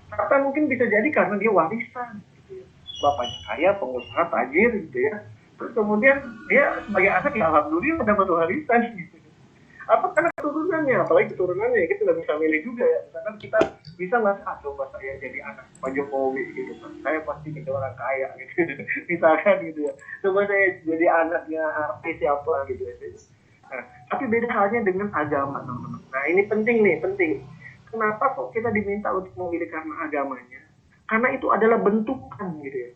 Harta mungkin bisa jadi karena dia warisan, gitu ya. Bapaknya kaya, pengusaha, tajir, gitu ya. Terus kemudian dia sebagai anak ya alhamdulillah dapat warisan, gitu. Apa karena keturunannya, apalagi keturunannya kita nggak bisa milih juga ya. Misalkan kita bisa nggak coba saya jadi anak Pak Jokowi gitu kan, saya pasti jadi orang kaya gitu. Misalkan gitu ya, coba saya jadi anaknya artis siapa gitu ya. Nah, tapi beda halnya dengan agama teman-teman. Nah ini penting nih, penting. Kenapa kok kita diminta untuk memilih karena agamanya? Karena itu adalah bentukan gitu ya.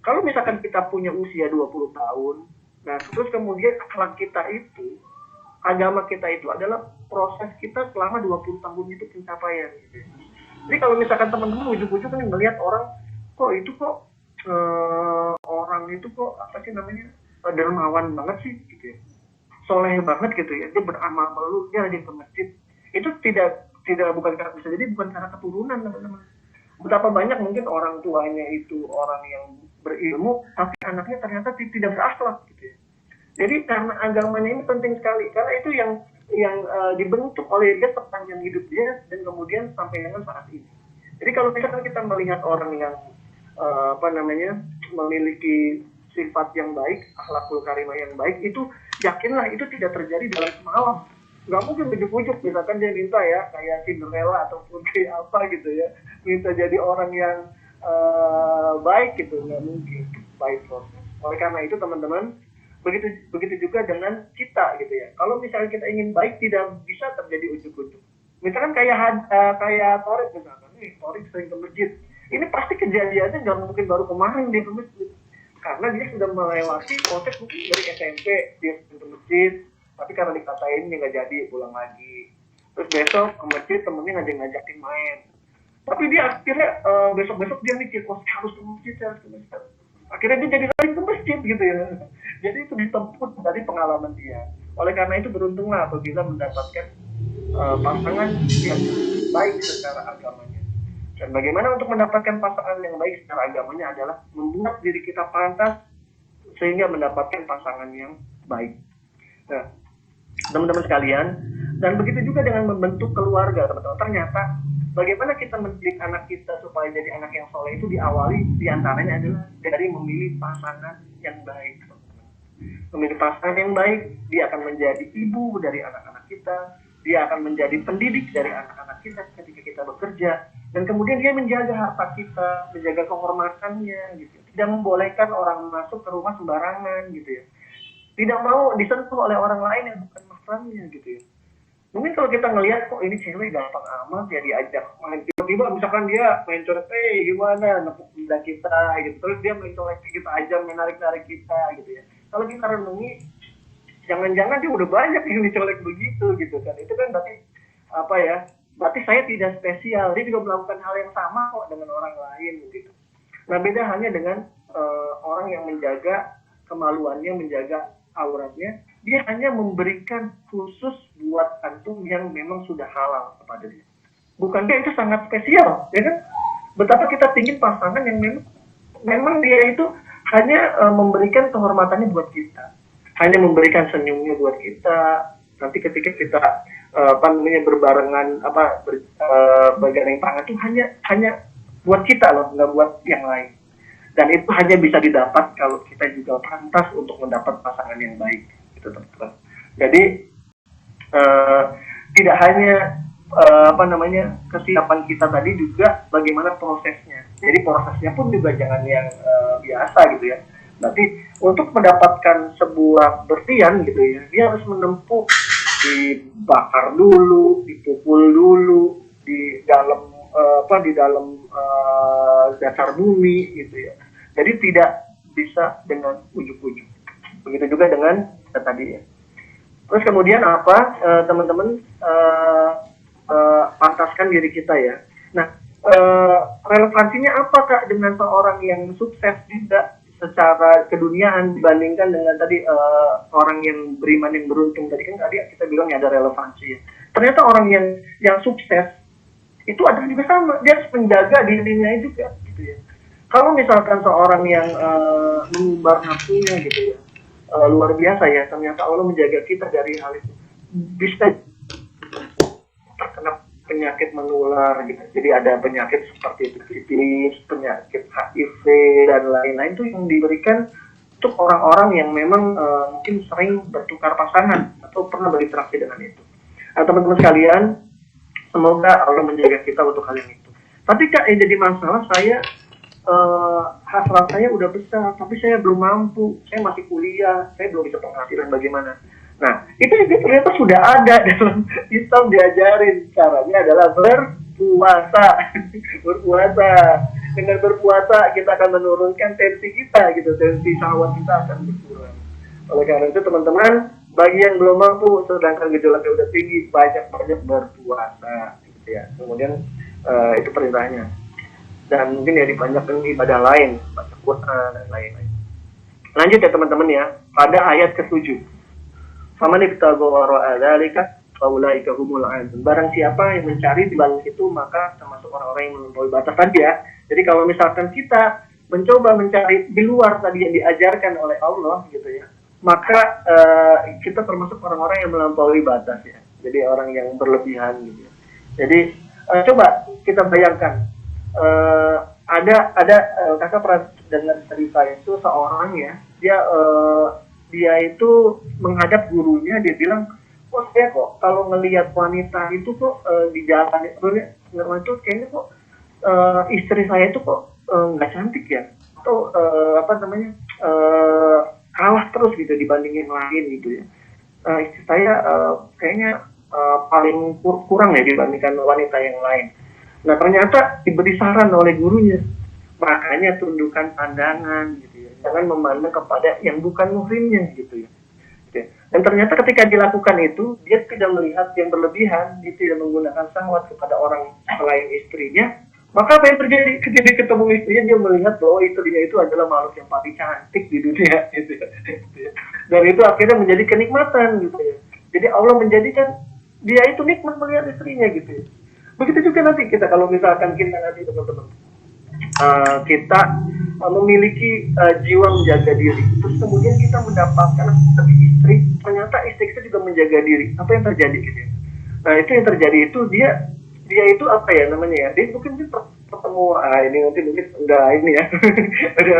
Kalau misalkan kita punya usia 20 tahun, nah terus kemudian akhlak kita itu, agama kita itu adalah proses kita selama 20 tahun itu pencapaian gitu ya. Jadi kalau misalkan teman-teman ujuk-ujuk nih melihat orang kok itu kok orang itu kok apa sih namanya dermawan banget sih gitu ya, soleh banget gitu ya, dia beramal melulu, dia rajin ke masjid, itu tidak bukan karena, bisa jadi bukan karena keturunan teman-teman. Betapa banyak mungkin orang tuanya itu orang yang berilmu tapi anaknya ternyata tidak berakhlak gitu ya. Jadi karena agamanya ini penting sekali, karena itu yang dibentuk oleh dia sepanjang hidup dia dan kemudian sampai dengan saat ini. Jadi kalau misalkan kita melihat orang yang apa namanya memiliki sifat yang baik, akhlakul karimah yang baik, itu yakinlah itu tidak terjadi dalam semalam. Nggak mungkin ujuk-ujuk misalkan dia minta ya kayak Cinderella ataupun kayak apa gitu ya, minta jadi orang yang baik gitu, nggak mungkin, baik proses. Oleh karena itu teman-teman, begitu juga dengan kita gitu ya. Kalau misalnya kita ingin baik, tidak bisa terjadi ujuk-ujuk. Misalkan kayak Torik misalkan, nih Torik sering ke masjid, ini pasti kejadiannya nggak mungkin baru kemarin dia ke masjid, karena dia sudah melewati proses mungkin dari SMP dia ke masjid, tapi karena dikatain dia nggak jadi pulang lagi. Terus besok ke masjid temennya ngajakin main, tapi dia akhirnya besok-besok dia mikir, oh saya harus ke masjid, saya harus ke masjid. Akhirnya dia jadi sering ke masjid gitu ya. Jadi itu ditempuh dari pengalaman dia. Oleh karena itu beruntunglah apabila mendapatkan pasangan yang baik secara agamanya. Dan bagaimana untuk mendapatkan pasangan yang baik secara agamanya adalah membuat diri kita pantas sehingga mendapatkan pasangan yang baik. Nah, teman-teman sekalian, dan begitu juga dengan membentuk keluarga, teman-teman. Ternyata bagaimana kita mendidik anak kita supaya jadi anak yang soleh itu diawali diantaranya adalah dari memilih pasangan yang baik. Memilih pasangan yang baik, dia akan menjadi ibu dari anak-anak kita, dia akan menjadi pendidik dari anak-anak kita ketika kita bekerja, dan kemudian dia menjaga harta kita, menjaga kehormatannya, gitu. Tidak membolehkan orang masuk ke rumah sembarangan, gitu ya. Tidak mau disentuh oleh orang lain yang bukan mahramnya, gitu ya. Mungkin kalau kita ngelihat kok ini cewek gampang amat ya diajak main, tiba-tiba misalkan dia main coret, gimana nepuk benda kita gitu, terus dia main colek kita aja, menarik-narik kita gitu ya. Kalau kita renungi, jangan-jangan dia udah banyak yang dicolek begitu gitu kan, itu kan berarti apa ya, berarti saya tidak spesial, dia juga melakukan hal yang sama kok dengan orang lain gitu. Nah beda hanya dengan orang yang menjaga kemaluannya, menjaga auratnya, dia hanya memberikan khusus buat antum yang memang sudah halal kepada dia. Bukankah itu sangat spesial, ya kan? Betapa kita ingin pasangan yang memang dia itu hanya memberikan kehormatannya buat kita, hanya memberikan senyumnya buat kita. Nanti ketika kita berbarengan bergandeng tangan itu hanya buat kita loh, nggak buat yang lain. Dan itu hanya bisa didapat kalau kita juga pantas untuk mendapat pasangan yang baik, gitu teman-teman. Jadi tidak hanya kesiapan kita tadi, juga bagaimana prosesnya. Jadi prosesnya pun juga jangan yang biasa gitu ya. Berarti untuk mendapatkan sebuah berlian gitu ya, dia harus menempuh, dibakar dulu, dipukul dulu di dalam dasar bumi gitu ya. Jadi tidak bisa dengan ujuk-ujuk. Begitu juga dengan tadi ya. Terus kemudian apa, teman-teman, pantaskan diri kita ya. Nah, relevansinya apa Kak dengan seorang yang sukses juga secara keduniaan dibandingkan dengan tadi orang yang beriman yang beruntung? Tadi kan tadi kita bilang ya ada relevansi ya. Ternyata orang yang sukses itu ada juga sama, dia harus menjaga dirinya juga gitu ya. Kalau misalkan seorang yang mengumbar nafsunya gitu ya, luar biasa ya, ternyata Allah menjaga kita dari hal itu. Bisa terkena penyakit menular gitu. Jadi ada penyakit seperti sifilis, penyakit HIV dan lain-lain itu yang diberikan untuk orang-orang yang memang mungkin sering bertukar pasangan atau pernah berinteraksi dengan itu. Nah, teman-teman sekalian, semoga Allah menjaga kita untuk hal yang itu. Tapi Kak, yang jadi masalah saya hasrat saya udah besar, tapi saya belum mampu, saya masih kuliah, saya belum bisa penghasilan bagaimana. Nah, itu ternyata sudah ada dalam Islam diajarin, caranya adalah berpuasa. Berpuasa. Dengan berpuasa kita akan menurunkan tensi kita gitu, tensi syahwat kita akan berkurang. Oleh karena itu teman-teman, bagi yang belum mampu sedangkan gejolaknya udah tinggi, banyak-banyak berpuasa gitu ya. Kemudian itu perintahnya. Dan mungkin ya dipanjangkan ibadah lain, baca Quran dan lain-lain. Lanjut ya teman-teman ya, pada ayat ke-7. Faman ibtagha wara'a dzalika faulaika humul 'adun. Barang siapa yang mencari di balik itu maka termasuk orang-orang yang melampaui batas tadi ya. Jadi kalau misalkan kita mencoba mencari di luar tadi yang diajarkan oleh Allah gitu ya, maka kita termasuk orang-orang yang melampaui batas ya. Jadi orang yang berlebihan gitu ya. Jadi coba kita bayangkan ada kakak pernah dengar cerita itu seorang ya, dia itu menghadap gurunya, dia bilang, saya kok kalau ngelihat wanita itu kok di jalan itu kayaknya kok istri saya itu kok nggak cantik ya, atau kalah terus gitu dibanding yang lain gitu ya. Istri saya kayaknya paling kurang ya dibandingkan wanita yang lain. Nah ternyata diberi saran oleh gurunya, makanya tundukkan pandangan gitu ya, jangan memandang kepada yang bukan muhrimnya gitu ya. Dan ternyata ketika dilakukan itu, dia tidak melihat yang berlebihan, dia tidak menggunakan syahwat kepada orang selain istrinya, maka apa yang terjadi ketika ketemu istrinya, dia melihat bahwa istrinya itu adalah makhluk yang paling cantik di dunia gitu ya. Dan itu akhirnya menjadi kenikmatan gitu ya. Jadi Allah menjadikan dia itu nikmat melihat istrinya gitu ya. Begitu juga nanti kita kalau misalkan kita nanti teman-teman kita memiliki jiwa menjaga diri, terus kemudian kita mendapatkan lebih istri, ternyata istri kita juga menjaga diri, apa yang terjadi gitu? Nah itu yang terjadi itu dia itu apa ya namanya ya? Dia mungkin ketemu ini nanti mungkin udah ini ya, ada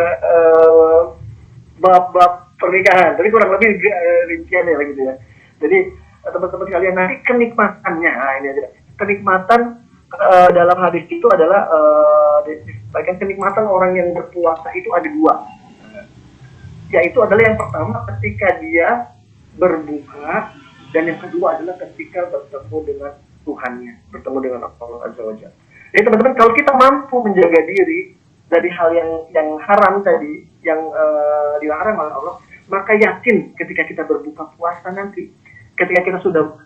bab pernikahan, tapi kurang lebih rinciannya gitu ya. Jadi teman-teman kalian nanti kenikmatannya, ini aja. Kenikmatan dalam hadis itu adalah bagian kenikmatan orang yang berpuasa itu ada dua, yaitu adalah yang pertama ketika dia berbuka, dan yang kedua adalah ketika bertemu dengan Tuhannya, bertemu dengan Allah Azza wa Jalla. Jadi teman-teman, kalau kita mampu menjaga diri dari hal yang haram tadi, yang dilarang oleh Allah, maka yakin ketika kita berbuka puasa nanti, ketika kita sudah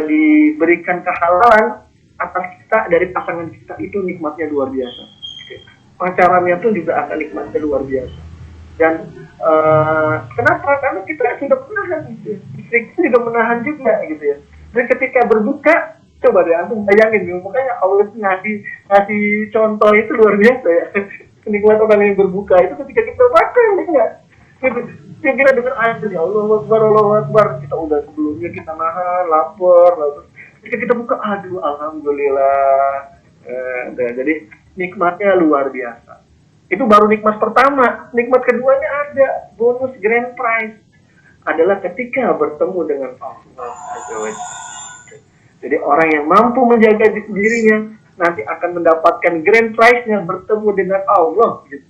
diberikan kehalalan atas kita dari pasangan kita, itu nikmatnya luar biasa. Pacarannya pun juga akan nikmatnya luar biasa. Dan kenapa? Karena kita sudah menahan gitu. Istri kita juga menahan juga gitu ya. Dan ketika berbuka, coba deh antum bayangin gitu. Makanya Allah ngasih contoh itu luar biasa ya. Kenikmatan orang yang berbuka itu ketika kita makan ya. Kita dengar ayat ya Allah Akbar, kita udah sebelumnya kita nahan, lapar, ketika kita buka, aduh alhamdulillah. Jadi nikmatnya luar biasa. Itu baru nikmat pertama. Nikmat keduanya ada bonus grand prize, adalah ketika bertemu dengan Allah. Jadi orang yang mampu menjaga dirinya nanti akan mendapatkan grand prize-nya bertemu dengan Allah gitu.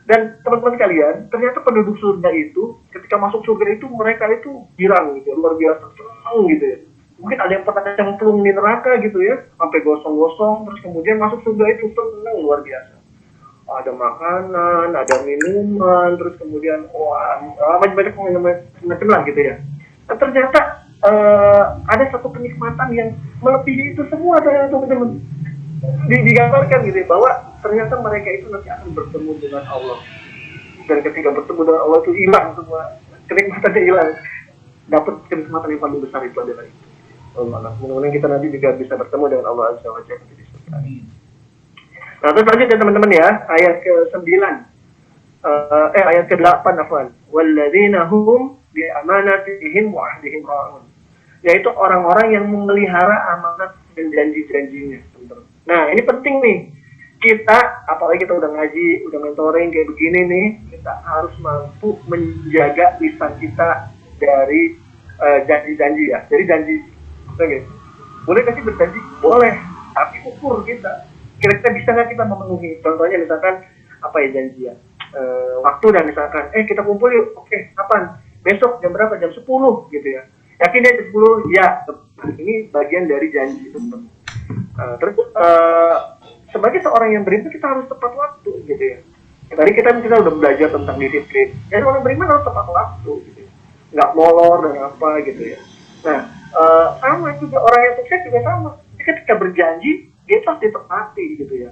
Dan teman-teman kalian, ternyata penduduk surga itu ketika masuk surga itu mereka itu girang gitu, luar biasa senang gitu ya. Mungkin ada yang pernah cemplung di neraka gitu ya, sampai gosong-gosong, terus kemudian masuk surga itu senang luar biasa. Ada makanan, ada minuman, terus kemudian macam-macam lah gitu ya. Dan ternyata ada satu kenikmatan yang melebihi itu semua, teman-teman. Digambarkan gitu ya, bahwa ternyata mereka itu nanti akan bertemu dengan Allah. Dan ketika bertemu dengan Allah itu hilang semua kenikmatannya, hilang. Dapat kenikmatan yang paling besar itu adalah itu. Mudah-mudahan kita nanti juga bisa bertemu dengan Allah Azza wa Jalla di surga. Nah, terus lanjut ya teman-teman ya, ayat ke-9. Ayat ke-8 afwan. Walladzina hum bi amanatihim wa ahdihim ra'un. Yaitu orang-orang yang memelihara amanat dan janji-janjinya, teman-teman. Nah, ini penting nih. Kita, apalagi kita udah ngaji, udah mentoring kayak begini nih, kita harus mampu menjaga lisan kita dari janji-janji ya. Jadi janji, oke, boleh nggak sih berjanji? Boleh, tapi ukur kita. Kira-kira bisa nggak kita memenuhi? Contohnya misalkan apa ya janji ya? Waktu dan misalkan, kita kumpul yuk, oke, kapan? Besok jam berapa? Jam 10 gitu ya. Yakin ya jam 10? Ya, ini bagian dari janji itu. Terus sebagai seorang yang beriman kita harus tepat waktu gitu ya. Tadi kita udah belajar tentang disiplin. Jadi orang beriman harus tepat waktu gitu ya. Nggak molor dan apa gitu ya. Nah, sama juga orang yang sukses juga sama. Ketika berjanji dia pasti tepati gitu ya.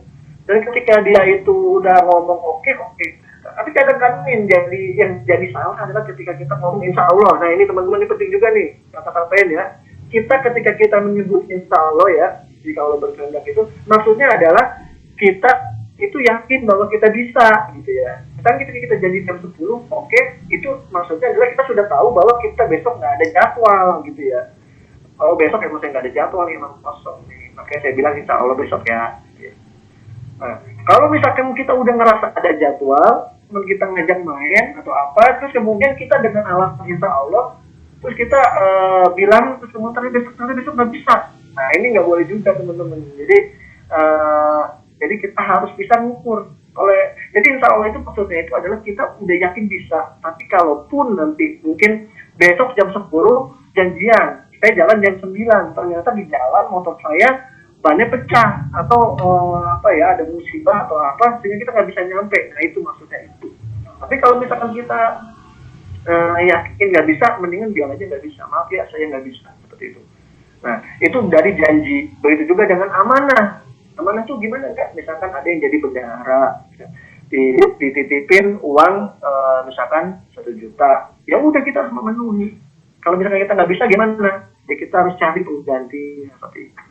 Dan ketika dia itu udah ngomong oke. Tapi kadang-kadang yang jadi salah adalah ketika kita ngomong insya Allah. Nah ini teman-teman ini penting juga nih kata-katain ya. Ketika kita menyebut insya Allah ya, jika Allah berkehendak itu maksudnya adalah kita itu yakin bahwa kita bisa gitu ya. Kan kita janji jam 10, oke, itu maksudnya adalah kita sudah tahu bahwa kita besok nggak ada jadwal gitu ya. Kalau besok emang saya nggak ada jadwal nih, emang kosong nih. Makanya saya bilang insya Allah besok ya. Nah, kalau misalkan kita udah ngerasa ada jadwal, kita ngajak main atau apa, terus kemudian kita dengan alasan insya Allah, terus kita bilang terus kemudian besok nggak bisa. Nah ini nggak boleh juga teman-teman. Jadi kita harus bisa ngukur. Jadi insya Allah itu maksudnya itu adalah kita udah yakin bisa. Tapi kalaupun nanti mungkin besok jam 10 janjian, saya jalan jam 9, ternyata di jalan motor saya bannya pecah atau ada musibah atau apa sehingga kita nggak bisa nyampe. Nah itu maksudnya itu. Tapi kalau misalkan kita yakin nggak bisa, mendingan bilang aja nggak bisa. Maaf ya, saya nggak bisa seperti itu. Nah itu dari janji. Begitu juga dengan amanah. Amanah itu gimana enggak? Misalkan ada yang jadi bendahara, dititipin uang misalkan 1 juta, ya udah kita harus memenuhi. Kalau misalkan kita nggak bisa gimana? Ya kita harus cari pengganti seperti itu.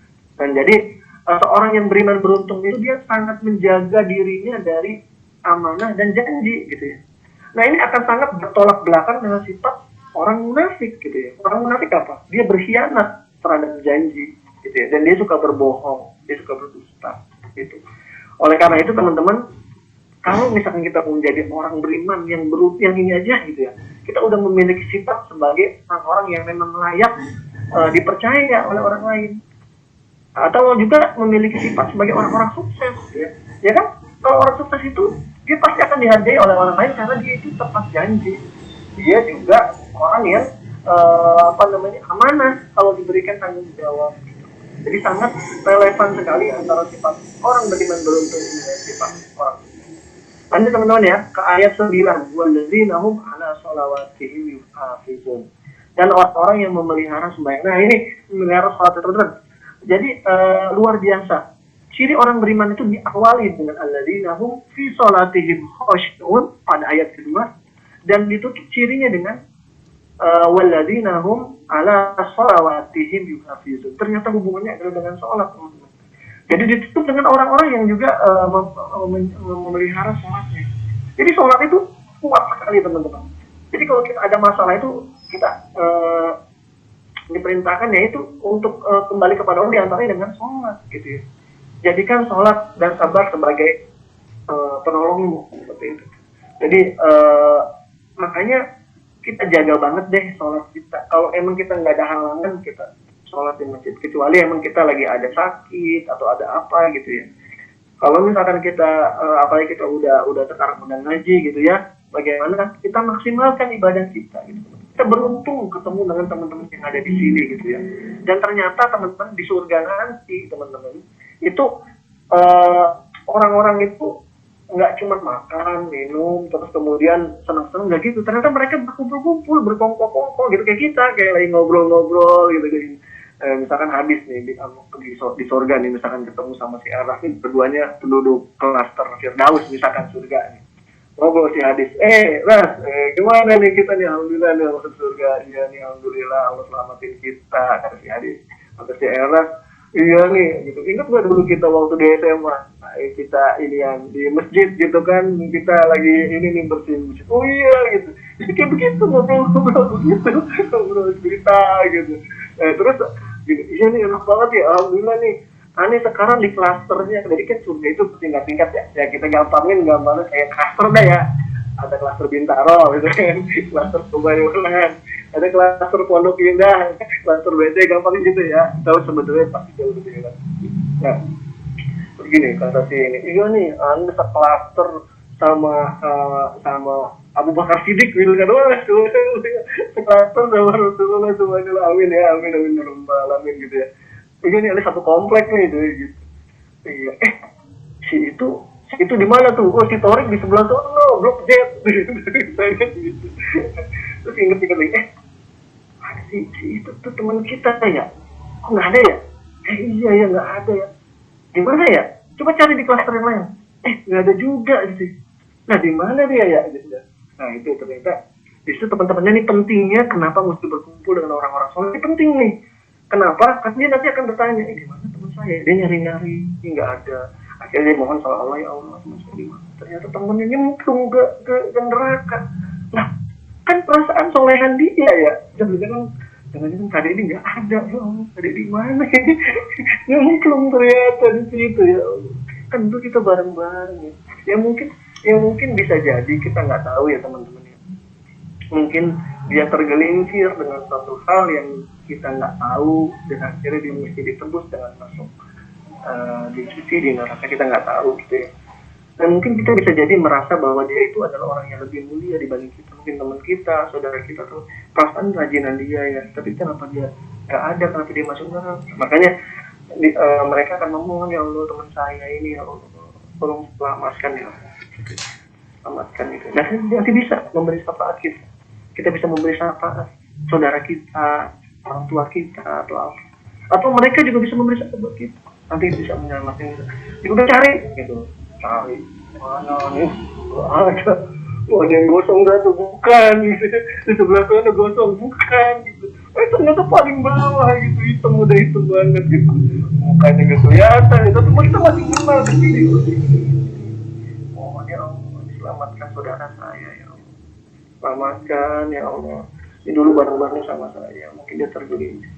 Dan jadi seorang yang beriman beruntung itu dia sangat menjaga dirinya dari amanah dan janji gitu ya. Nah ini akan sangat bertolak belakang dengan sifat orang munafik gitu ya. Orang munafik apa? Dia berkhianat terhadap janji gitu ya. Dan dia suka berbohong, dia suka berdusta gitu. Oleh karena itu teman-teman, kalau misalkan kita menjadi orang beriman yang ini aja gitu ya, kita udah memiliki sifat sebagai orang yang memang layak dipercaya oleh orang lain. Atau juga memiliki sifat sebagai orang-orang sukses ya kan? Kalau orang sukses itu dia pasti akan dihargai oleh orang lain karena dia itu tepat janji. Dia juga orang yang amanah kalau diberikan tanggung jawab. Jadi sangat relevan sekali antara sifat orang beriman beruntung dengan sifat orang sukses. Lanjut teman-teman ya ke ayat 9, walladzina hum ala sholawatihim yuhafizun. Dan orang-orang yang memelihara sembahyang. Nah ini memelihara salat teman-teman. Jadi luar biasa. Ciri orang beriman itu diawali dengan alladzina hum fi sholatihim khashi'un pada ayat kedua, dan ditutup cirinya dengan walladzina hum ala sholawatihim yuhafizun. Ternyata hubungannya adalah dengan sholat, teman-teman. Jadi ditutup dengan orang-orang yang juga memelihara sholatnya. Jadi sholat itu kuat sekali, teman-teman. Jadi kalau kita ada masalah itu kita diperintahkan yaitu untuk kembali kepada Allah diantaranya dengan sholat gitu ya. Jadikan sholat dan sabar sebagai penolongmu seperti itu. Jadi makanya kita jaga banget deh sholat kita. Kalau emang kita nggak ada halangan kita sholat di masjid, kecuali emang kita lagi ada sakit atau ada apa gitu ya. Kalau misalkan kita apalagi kita udah sekarang udah ngaji gitu ya, bagaimana kita maksimalkan ibadah kita gitu. Kita beruntung ketemu dengan teman-teman yang ada di sini gitu ya. Dan ternyata teman-teman di surga nanti teman-teman itu orang-orang itu nggak cuma makan, minum, terus kemudian senang-senang nggak gitu. Ternyata mereka berkumpul-kumpul, berkongkol-kongkol gitu kayak kita, kayak lagi ngobrol-ngobrol gitu. Misalkan habis nih di surga nih, misalkan ketemu sama si Araf nih, berduanya penduduk klaster Firdaus misalkan surga nih. Ngobrol si Hadis, Ras, gimana nih kita nih, alhamdulillah nih masuk surga, iya nih alhamdulillah Allah selamatin kita, kata si Hadis. Kata si Eras, iya nih, gitu. Ingat gak dulu kita waktu di SMA, kita ini yang di masjid gitu kan, kita lagi ini nih bersihin masjid. Oh iya gitu, jadi kayak begitu ngobrol begitu, ngobrol cerita gitu. Terus gini, iya nih enak banget ya, alhamdulillah nih. Aneh sekarang di klasternya, jadi kan surga itu tingkat-tingkat ya. Ya kita gampangin gambarnya kayak klaster dah ya. Ada klaster Bintaro gitu kan, klaster Kebayoran, ada klaster Pondok Indah, klaster BC gampang gitu ya. Tahu sebetulnya pasti jauh lebih enak. Nah, begini kata si ini, iya nih, Anda seklaster sama Abu Bakar Siddiq gitu kan, wah seklaster sama Rasulullah semuanya, amin ya, amin amin ya rabbal alamin gitu ya. Iya nih ada satu komplek nih gitu. Iya, si itu di mana tuh? Oh, si Torik di sebelah sono, Blok Z. Saya kan gitu. Terus inget-inget lagi, ada si itu tuh teman kita ya? Kok nggak ada ya? Iya ya nggak ada ya. Di mana ya? Coba cari di klaster yang lain. Nggak ada juga gitu. Nah di mana dia ya? Gitu. Nah itu ternyata di situ teman-temannya nih pentingnya kenapa mesti berkumpul dengan orang-orang soleh. Ini penting nih. Kenapa? Karena dia nanti akan bertanya, di mana teman saya? Dia nyari-nyari, nggak ada. Akhirnya dia mohon sama Allah, ya Allah, teman saya di mana? Ternyata temennya nyemplung ke neraka. Nah, kan perasaan solehan dia ya. Jangan-jangan tadi ini nggak ada, ya Allah, tadi di mana ini? Nyemplung ternyata di situ ya Allah. Kan itu kita bareng-bareng ya. Ya mungkin bisa jadi kita nggak tahu ya teman-teman ya. Mungkin dia tergelincir dengan suatu hal yang kita nggak tahu dan akhirnya dia mesti ditebus dengan masuk dicuci di neraka, kita nggak tahu gitu ya. Dan mungkin kita bisa jadi merasa bahwa dia itu adalah orang yang lebih mulia dibanding kita, mungkin teman kita, saudara kita tuh perasaan rajinan dia ya, tapi kenapa dia nggak ada, kenapa dia masuk neraka? Makanya mereka akan memohon, ya Allah teman saya ini ya Allah, tolong selamatkan ya Allah, selamatkan itu. Dan nanti bisa memberi syafaat kita bisa memberi syafaat saudara kita, orang tua kita atau mereka juga bisa memberi syafaat buat kita, nanti bisa menyelamatkan kita. Udah cari gitu, cari mana nih, ada yang gosong satu bukan gitu, di sebelah sana gosong bukan gitu, ternyata paling bawah gitu, hitam banget gitu, mukanya gak kelihatan gitu, tapi kita masih kenal sendiri. Mohon ya Allah selamatkan saudara saya ya Allah, selamatkan ya Allah. Ini dulu bareng-bareng sama saya, mungkin dia tergelincir,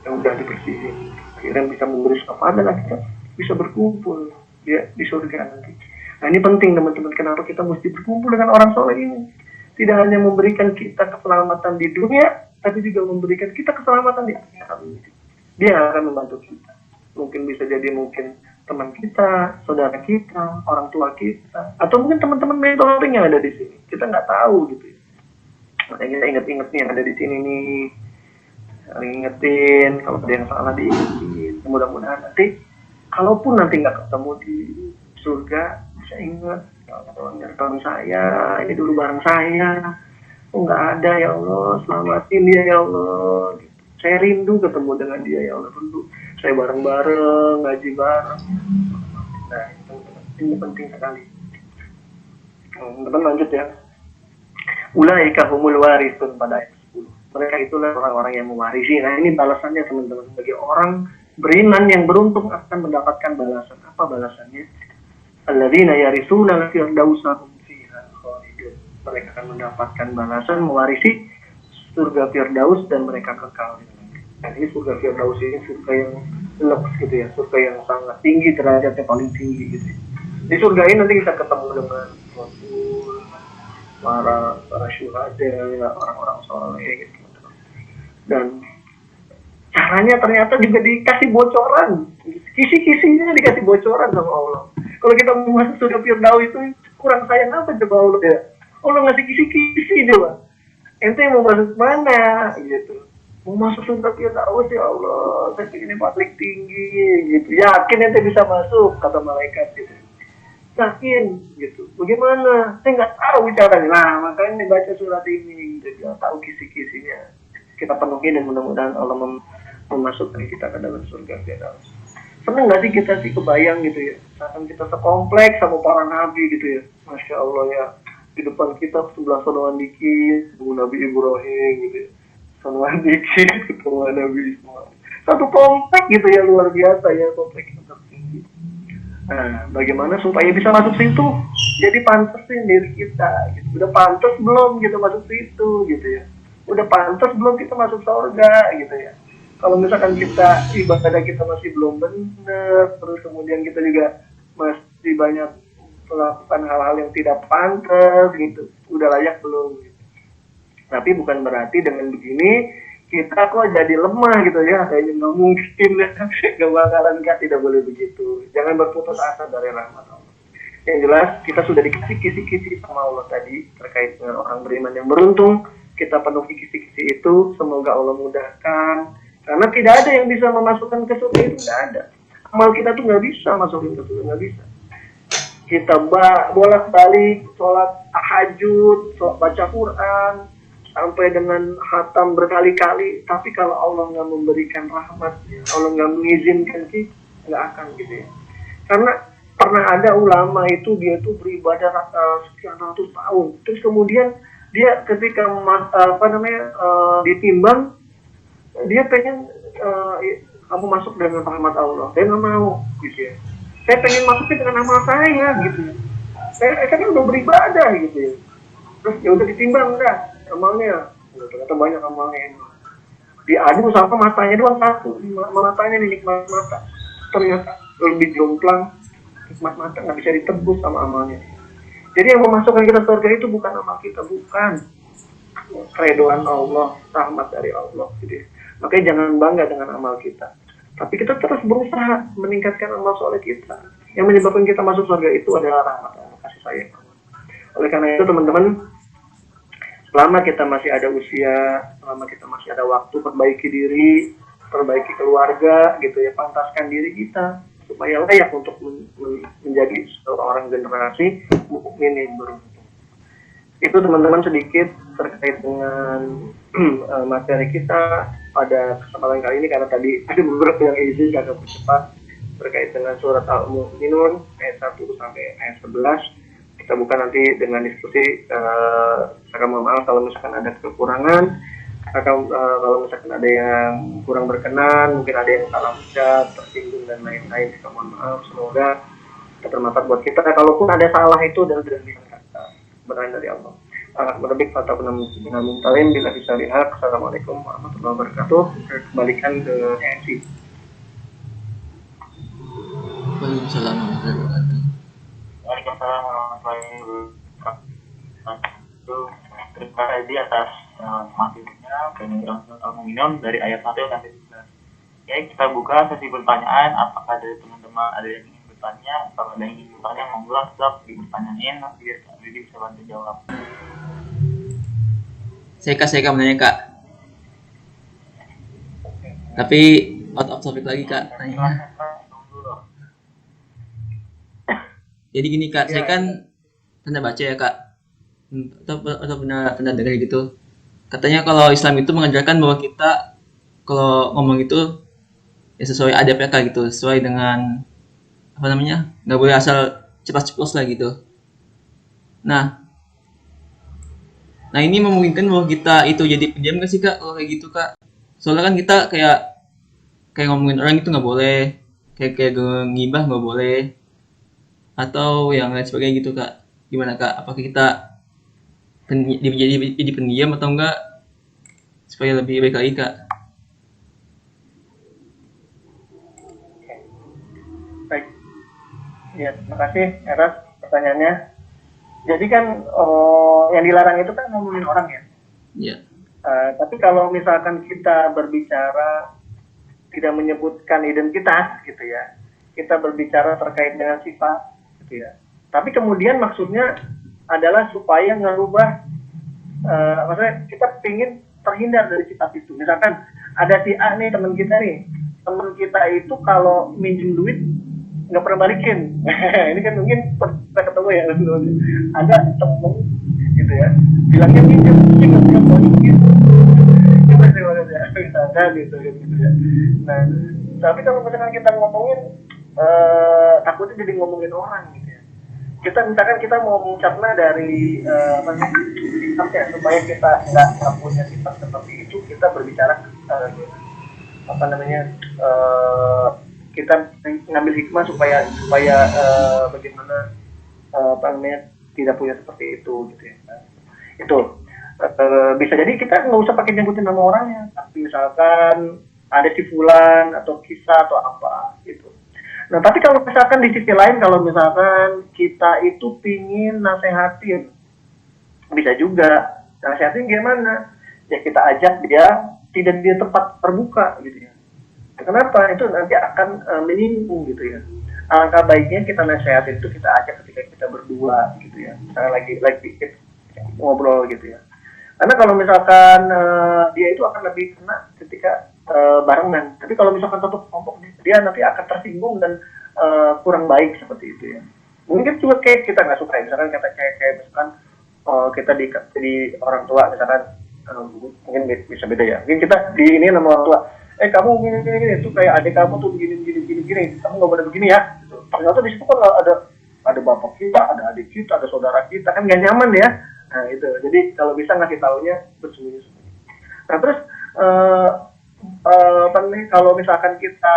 yang udah dibersihin, akhirnya bisa memberi syafaat dan akhirnya bisa berkumpul dia di surga nanti. Nah ini penting teman-teman, kenapa kita mesti berkumpul dengan orang soleh ini? Tidak hanya memberikan kita keselamatan di dunia, tapi juga memberikan kita keselamatan di akhirat. Dia akan membantu kita. Mungkin bisa jadi teman kita, saudara kita, orang tua kita, atau mungkin teman-teman mentoring yang ada di sini. Kita nggak tahu gitu ya. Makanya kita inget-inget nih yang ada di sini nih, saling ingetin, kalau ada yang salah diingetin. Mudah-mudahan nanti, kalaupun nanti nggak ketemu di surga, bisa ingat, ya Allah, teman saya, ini dulu bareng saya, nggak ada ya Allah, selamatin dia ya Allah. Saya rindu ketemu dengan dia ya Allah, dulu saya bareng-bareng, ngaji bareng. Nah ini penting sekali. Teman lanjut ya. Ulaika humul warisun pada ayat 10. Mereka itulah orang-orang yang mewarisi. Nah ini balasannya teman-teman, bagi orang beriman yang beruntung akan mendapatkan balasan. Apa balasannya? Alladzina yarisuna al-firdausa hum fiha khalidun. Mereka akan mendapatkan balasan mewarisi surga Firdaus dan mereka kekal. Nah ini surga Firdaus ini surga yang lux gitu ya, surga yang sangat tinggi, derajatnya paling tinggi gitu. Di surga ini nanti kita ketemu dengan para syuhada, orang-orang soleh gitu. Dan caranya ternyata juga dikasih bocoran, kisi-kisinya dikasih bocoran sama Allah. Kalau kita mau masuk surga Firdaus itu kurang sayang apa coba Allah ya? Allah ngasih kisi-kisi coba. Ente mau masuk mana gitu? Mau masuk surga Firdaus ya Allah, tapi ini paling tinggi gitu. Yakin ente bisa masuk kata malaikat gitu. Yakin gitu. Bagaimana? Saya nggak tahu caranya. Nah makanya baca surat ini, jadi tahu kisi-kisinya. Kita penuhi dan mudah-mudahan Allah memasukkan kita ke dalam surga Firdaus. Seneng nggak sih kita sih kebayang gitu ya? Misalkan kita sekompleks sama para nabi gitu ya. Masya Allah ya. Di depan kita sebelah sonoan dikit, Nabi Ibrahim gitu ya. Sonoan dikit, ketemu Nabi Ismail. Satu komplek gitu ya, luar biasa ya, komplek yang tertinggi. Nah, bagaimana supaya bisa masuk situ? Jadi pantesin diri kita gitu. Udah pantes belum gitu masuk situ gitu ya? Udah pantes belum kita masuk surga gitu ya? Kalau misalkan kita ibadah kita masih belum benar, terus kemudian kita juga masih banyak melakukan hal-hal yang tidak pantas gitu, udah layak belum? Tapi bukan berarti dengan begini kita kok jadi lemah gitu ya, kayaknya nggak mungkin, nggak bakalan, nggak, tidak boleh begitu. Jangan berputus asa dari rahmat Allah. Yang jelas kita sudah dikasih kisi-kisi sama Allah tadi terkait dengan orang beriman yang beruntung. Kita penuhi kisi-kisi itu, semoga Allah mudahkan. Karena tidak ada yang bisa memasukkan ke surga itu, nggak ada. Amal kita tuh nggak bisa masukin ke surga, nggak bisa. Kita bolak-balik sholat tahajud, sholat baca Quran, sampai dengan khatam berkali-kali, tapi kalau Allah nggak memberikan rahmat, Allah nggak mengizinkan kita, nggak akan gitu ya. Karena pernah ada ulama itu, dia itu beribadah sekian ratus tahun, terus kemudian dia ketika ditimbang, dia pengen kamu masuk dengan rahmat Allah, saya nggak mau gitu ya. Saya pengen masukin dengan amal saya gitu ya. Saya kan udah beribadah gitu ya. Terus ya udah ditimbang udah amalnya, ternyata banyak amalnya ini. Diadu sampai matanya doang satu, matanya nih nikmat mata, ternyata lebih jomplang, nikmat mata nggak bisa ditebus sama amalnya. Jadi yang memasukkan kita surga itu bukan amal kita, bukan keridhaan Allah, rahmat dari Allah gitu ya. Makanya jangan bangga dengan amal kita, tapi kita terus berusaha meningkatkan amal soleh kita. Yang menyebabkan kita masuk surga itu adalah rahmat Allah, kasih sayang. Oleh karena itu teman-teman, selama kita masih ada usia, selama kita masih ada waktu, perbaiki diri, perbaiki keluarga gitu ya, pantaskan diri kita supaya layak untuk menjadi seorang generasi mukmin yang beruntung. Itu teman-teman sedikit terkait dengan materi kita pada kesempatan kali ini, karena tadi ada beberapa yang izin agak bercepat terkait dengan surat Al-Mu'minun ayat 1 sampai ayat 11. Kita buka nanti dengan diskusi. Saya mohon maaf kalau misalkan ada kekurangan, kalau misalkan ada yang kurang berkenan, mungkin ada yang salah ucap, tersinggung dan lain-lain, kita mohon maaf. Semoga bermanfaat buat kita. Kalaupun ada salah itu adalah dari kata benar dari Allah. Berlebih kata dengan muntalim bila bisa lihat. Assalamualaikum warahmatullahi wabarakatuh. Saya kembalikan ke MC. Waalaikumsalam warahmatullahi wabarakatuh. Waalaikumsalam warahmatullahi wabarakatuh. Terima kasih atas materinya penjelasan surat Al-Mu'minun dari ayat 1 sampai 11. Ya, kita buka sesi pertanyaan. Apakah dari teman-teman ada yang ingin bertanya? Kalau ada yang ingin bertanya, monggo langsung dipertanyain biar Kak Didi bisa bantu jawab. Saya menanya Kak. Tapi out of topic lagi Kak tanya. Jadi gini Kak, saya kan pernah baca ya Kak, atau pernah dengar gitu. Katanya kalau Islam itu mengajarkan bahwa kita kalau ngomong itu ya sesuai adabnya Kak gitu, sesuai dengan apa namanya, nggak boleh asal ceplos-ceplos lah gitu. Nah ini memungkinkan bahwa kita itu jadi pendiam nggak sih Kak kalau kayak gitu Kak? Soalnya kan kita kayak ngomongin orang itu nggak boleh, kayak ngibah nggak boleh, atau yang lain sebagainya gitu Kak. Gimana Kak? Apakah kita jadi pendiam atau enggak supaya lebih baik lagi Kak? Baik, ya terima kasih Eras pertanyaannya. Jadi kan yang dilarang itu kan ngomongin orang ya. Iya. Tapi kalau misalkan kita berbicara tidak menyebutkan identitas gitu ya, kita berbicara terkait dengan sifat gitu ya. Tapi kemudian maksudnya adalah supaya ngerubah, maksudnya kita ingin terhindar dari sifat itu. Misalkan ada si A nih, teman kita itu kalau minjem duit nggak pernah balikin. Ini kan mungkin pernah ketemu ya, ada temen gitu ya, bilangnya minjem dia nggak pernah balikin, itu masih ada gitu ya. Nah tapi kalau misalkan kita ngomongin, takutnya jadi ngomongin orang gitu ya. Misalkan kita mau mencerna dari sifatnya, supaya kita nggak punya sifat seperti itu, kita berbicara kita ngambil hikmah supaya bagaimana tidak punya seperti itu gitu ya. Itu bisa jadi kita nggak usah pakai nyebutin nama orangnya, tapi misalkan ada si fulan atau kisah atau apa gitu. Nah tapi kalau misalkan di sisi lain, kalau misalkan kita itu pingin nasehatin, bisa juga. Nasehatin gimana? Ya kita ajak dia tidak di tempat terbuka gitu ya. Kenapa? Itu nanti akan menyinggung gitu ya. Alangkah baiknya kita nasehatin itu kita ajak ketika kita berdua gitu ya. Misalnya lagi ngobrol gitu ya. Karena kalau misalkan dia itu akan lebih kena ketika barengan. Tapi kalau misalkan satu kelompok, dia nanti akan tersinggung dan kurang baik seperti itu ya. Mungkin juga kayak kita nggak suka ya. Misalkan kita kayak misalkan kita di orang tua misalkan, mungkin bisa beda ya. Mungkin kita di ini sama orang tua, kamu gini itu kayak adik kamu tuh gini, kamu nggak boleh begini ya. Gitu. Ternyata di situ kan ada bapak kita, ada adik kita, ada saudara kita, kan nggak nyaman ya. Nah itu, jadi kalau bisa ngasih taunya bersembunyi-sembunyi. Nah terus kalau misalkan kita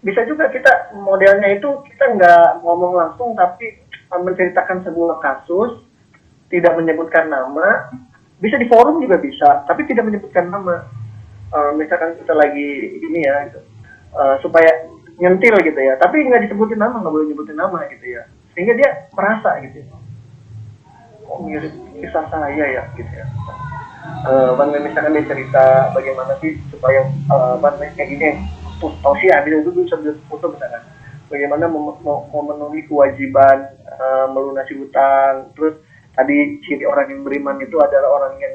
bisa juga kita modelnya itu kita nggak ngomong langsung tapi menceritakan sebuah kasus, tidak menyebutkan nama, bisa di forum juga bisa, tapi tidak menyebutkan nama. Misalkan kita lagi ini ya, gitu, supaya nyentil gitu ya, tapi nggak disebutin nama, nggak boleh nyebutin nama gitu ya, sehingga dia merasa gitu ya, oh mirip kisah saya ya gitu ya. Misalkan dia cerita bagaimana sih supaya kayak gini, tausiah itu bisa foto misalkan, bagaimana memenuhi kewajiban melunasi hutang. Terus tadi ciri orang yang beriman itu adalah orang yang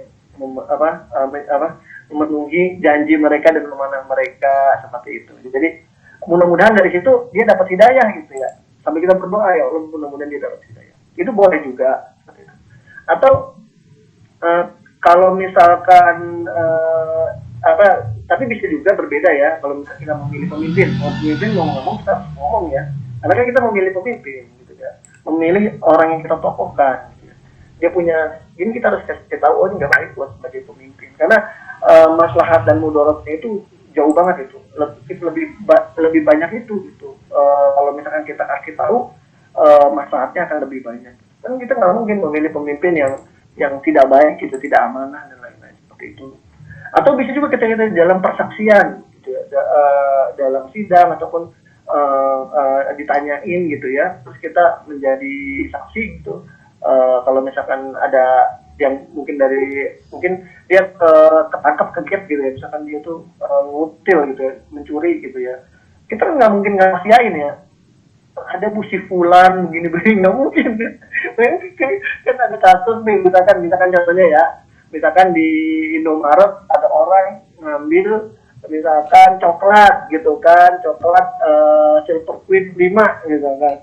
memenuhi janji mereka dan memanah mereka, seperti itu. Jadi mudah-mudahan dari situ dia dapat hidayah gitu ya. Sampai kita berdoa ya Allah mudah-mudahan dia dapat hidayah. Itu boleh juga. Atau kalau misalkan tapi bisa juga berbeda ya. Kalau misalkan kita memilih pemimpin ngomong-ngomong kita harus ngomong ya. Karena kan kita memilih pemimpin gitu ya. Memilih orang yang kita tokohkan. Gitu ya. Dia punya, ini kita harus kasih tahu, oh ini nggak baik buat sebagai pemimpin. Karena maslahat dan mudaratnya itu jauh banget itu. Lebih banyak itu gitu. Kalau misalkan kita kasih tahu, maslahatnya akan lebih banyak. Kan kita nggak mungkin memilih pemimpin yang tidak baik, gitu, tidak amanah dan lain-lain seperti itu. Atau bisa juga kita dalam persaksian, gitu ya, dalam sidang ataupun ditanyain gitu ya, terus kita menjadi saksi gitu. Kalau misalkan ada yang mungkin dia ketangkap kaget gitu ya, misalkan dia tuh ngutil gitu ya, mencuri gitu ya, kita kan nggak mungkin ngasihin ya. Ada busi fulan begini nggak mungkin kan ada kasus nih, misalkan contohnya ya, misalkan di Indomaret ada orang ngambil misalkan coklat gitu kan, coklat Silver Queen 5 gitu kan.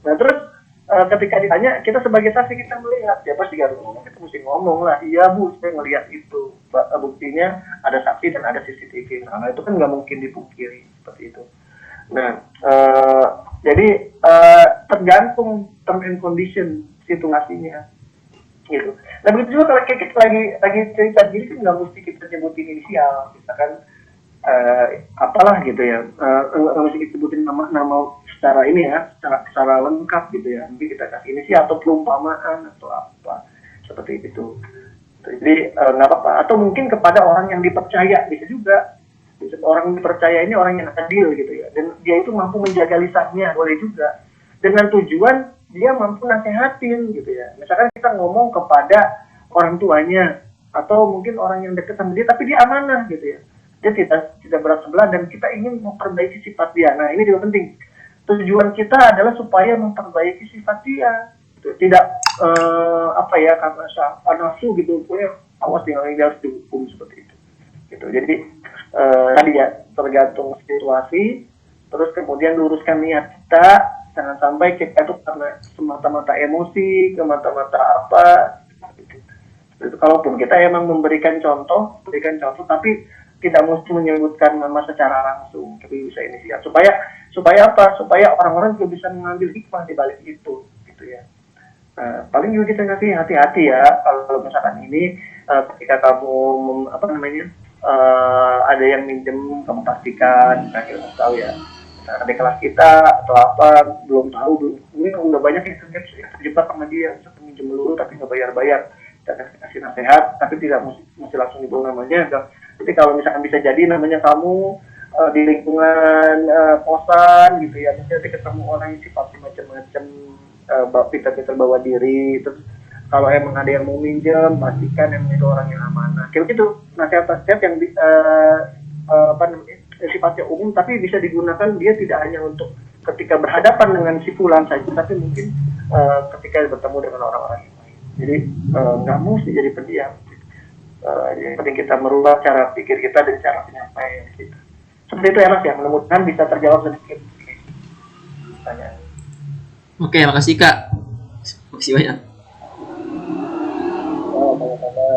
Nah terus ketika ditanya, kita sebagai saksi kita melihat, ya pasti harus ngomong, kita mesti ngomong lah, iya bu saya ngelihat itu, buktinya ada saksi dan ada CCTV. Nah itu kan nggak mungkin dipungkiri seperti itu. Nah jadi tergantung term and condition situasinya gitu. Nah begitu juga kalau kita lagi cerita gini kan nggak mesti kita nyebutin inisial, misalkan apalah gitu ya, nggak mesti kita sebutin nama secara ini ya, secara lengkap gitu ya. Mungkin kita kasih inisial atau perumpamaan atau apa seperti itu. Jadi nggak apa-apa. Atau mungkin kepada orang yang dipercaya, bisa juga. Orang yang dipercaya ini orang yang adil gitu ya, dan dia itu mampu menjaga lisannya, boleh juga. Dengan tujuan dia mampu nasehatin gitu ya. Misalkan kita ngomong kepada orang tuanya atau mungkin orang yang dekat sama dia, tapi dia amanah gitu ya. Dia tidak berat sebelah dan kita ingin memperbaiki sifat dia. Nah ini juga penting. Tujuan kita adalah supaya memperbaiki sifat dia. Gitu. Tidak karena nafsu gitu, pokoknya awas dia harus dihukum seperti itu. Gitu. Jadi tadi ya tergantung situasi, terus kemudian luruskan niat kita, jangan sampai kita itu karena semata-mata emosi, semata-mata apa gitu. Itu kalaupun kita emang memberikan contoh tapi tidak mesti menyebutkan nama secara langsung, tapi bisa inisial supaya apa? Supaya orang-orang juga bisa mengambil hikmah di balik itu gitu ya. Nah, paling juga kita kasih hati-hati ya kalau misalkan ini ketika kamu ada yang minjem, kamu pastikan, kita tahu ya, misalkan di kelas kita atau apa, belum tahu, ini udah banyak yang terjebak sama dia, minjem dulu tapi nggak bayar, kita kasih nasihat, tapi tidak mesti langsung dibawa namanya, Tapi kalau misalkan bisa jadi namanya kamu di lingkungan kosan gitu ya, nanti ketemu orang yang sifatnya macam-macam, pintar-pintar bawa diri, terus kalau emang ada yang mau minjem, pastikan yang itu orang yang amanah. Kayak gitu, nasihat-nasihat yang apa namanya, sifatnya umum, tapi bisa digunakan dia tidak hanya untuk ketika berhadapan dengan si fulan saja, tapi mungkin ketika bertemu dengan orang-orang yang lain. Jadi nggak mesti jadi pendiam. Yang penting kita merubah cara pikir kita dan cara penyampaian kita. Seperti itu ya Mas ya, mudah-mudahan bisa terjawab sedikit pertanyaan. Oke, makasih Kak. Makasih banyak. Sama-sama.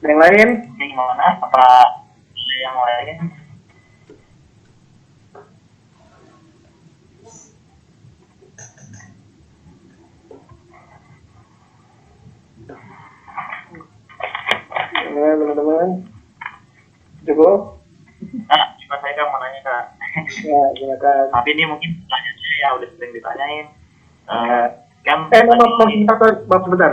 Yang lain? Gimana? Apa ada yang lain? Gimana teman-teman? Cukup? Cuma saya kan mau nanya Kak. Ya, silakan. Tapi ini mungkin pertanyaan saya ya udah sering ditanyain. Kan Maaf sebentar.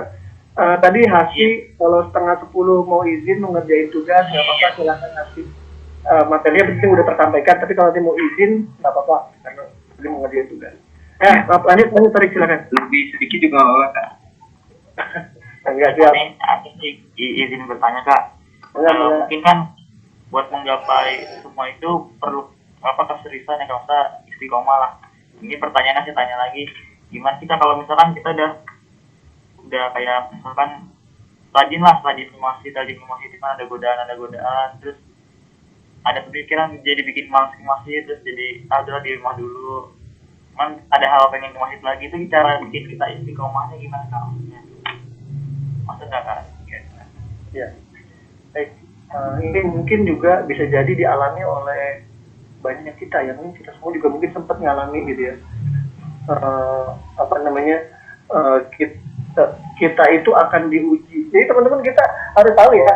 Tadi Hasi kalau 9:30 mau izin mau ngerjain tugas nggak apa-apa, silakan Hasi. Materinya penting udah tersampaikan, tapi kalau dia mau izin nggak apa-apa karena dia mau ngerjain tugas. Lanjut tarik silakan. lebih sedikit juga nggak apa-apa Kak. Enggak siap. Aku sih izin bertanya Kak. Mungkin kan buat menggapai semua itu perlu keseriusan yang nggak usah istiqomah lah. Ini pertanyaannya saya tanya lagi, gimana kita kalau misalkan kita udah kayak misalkan rajin ke masjid itu kan ada godaan, terus ada pemikiran jadi bikin malas ke masjid, terus jadi ada di rumah dulu, kan ada hal pengen ke masjid lagi, itu cara bikin kita istiqomahnya gimana Kak? Maksudnya Kak? Ya. Baik. Ini mungkin juga bisa jadi dialami oleh banyak kita ya, mungkin kita semua juga mungkin sempat ngalami gitu ya. Kita itu akan diuji. Jadi teman-teman kita harus tahu ya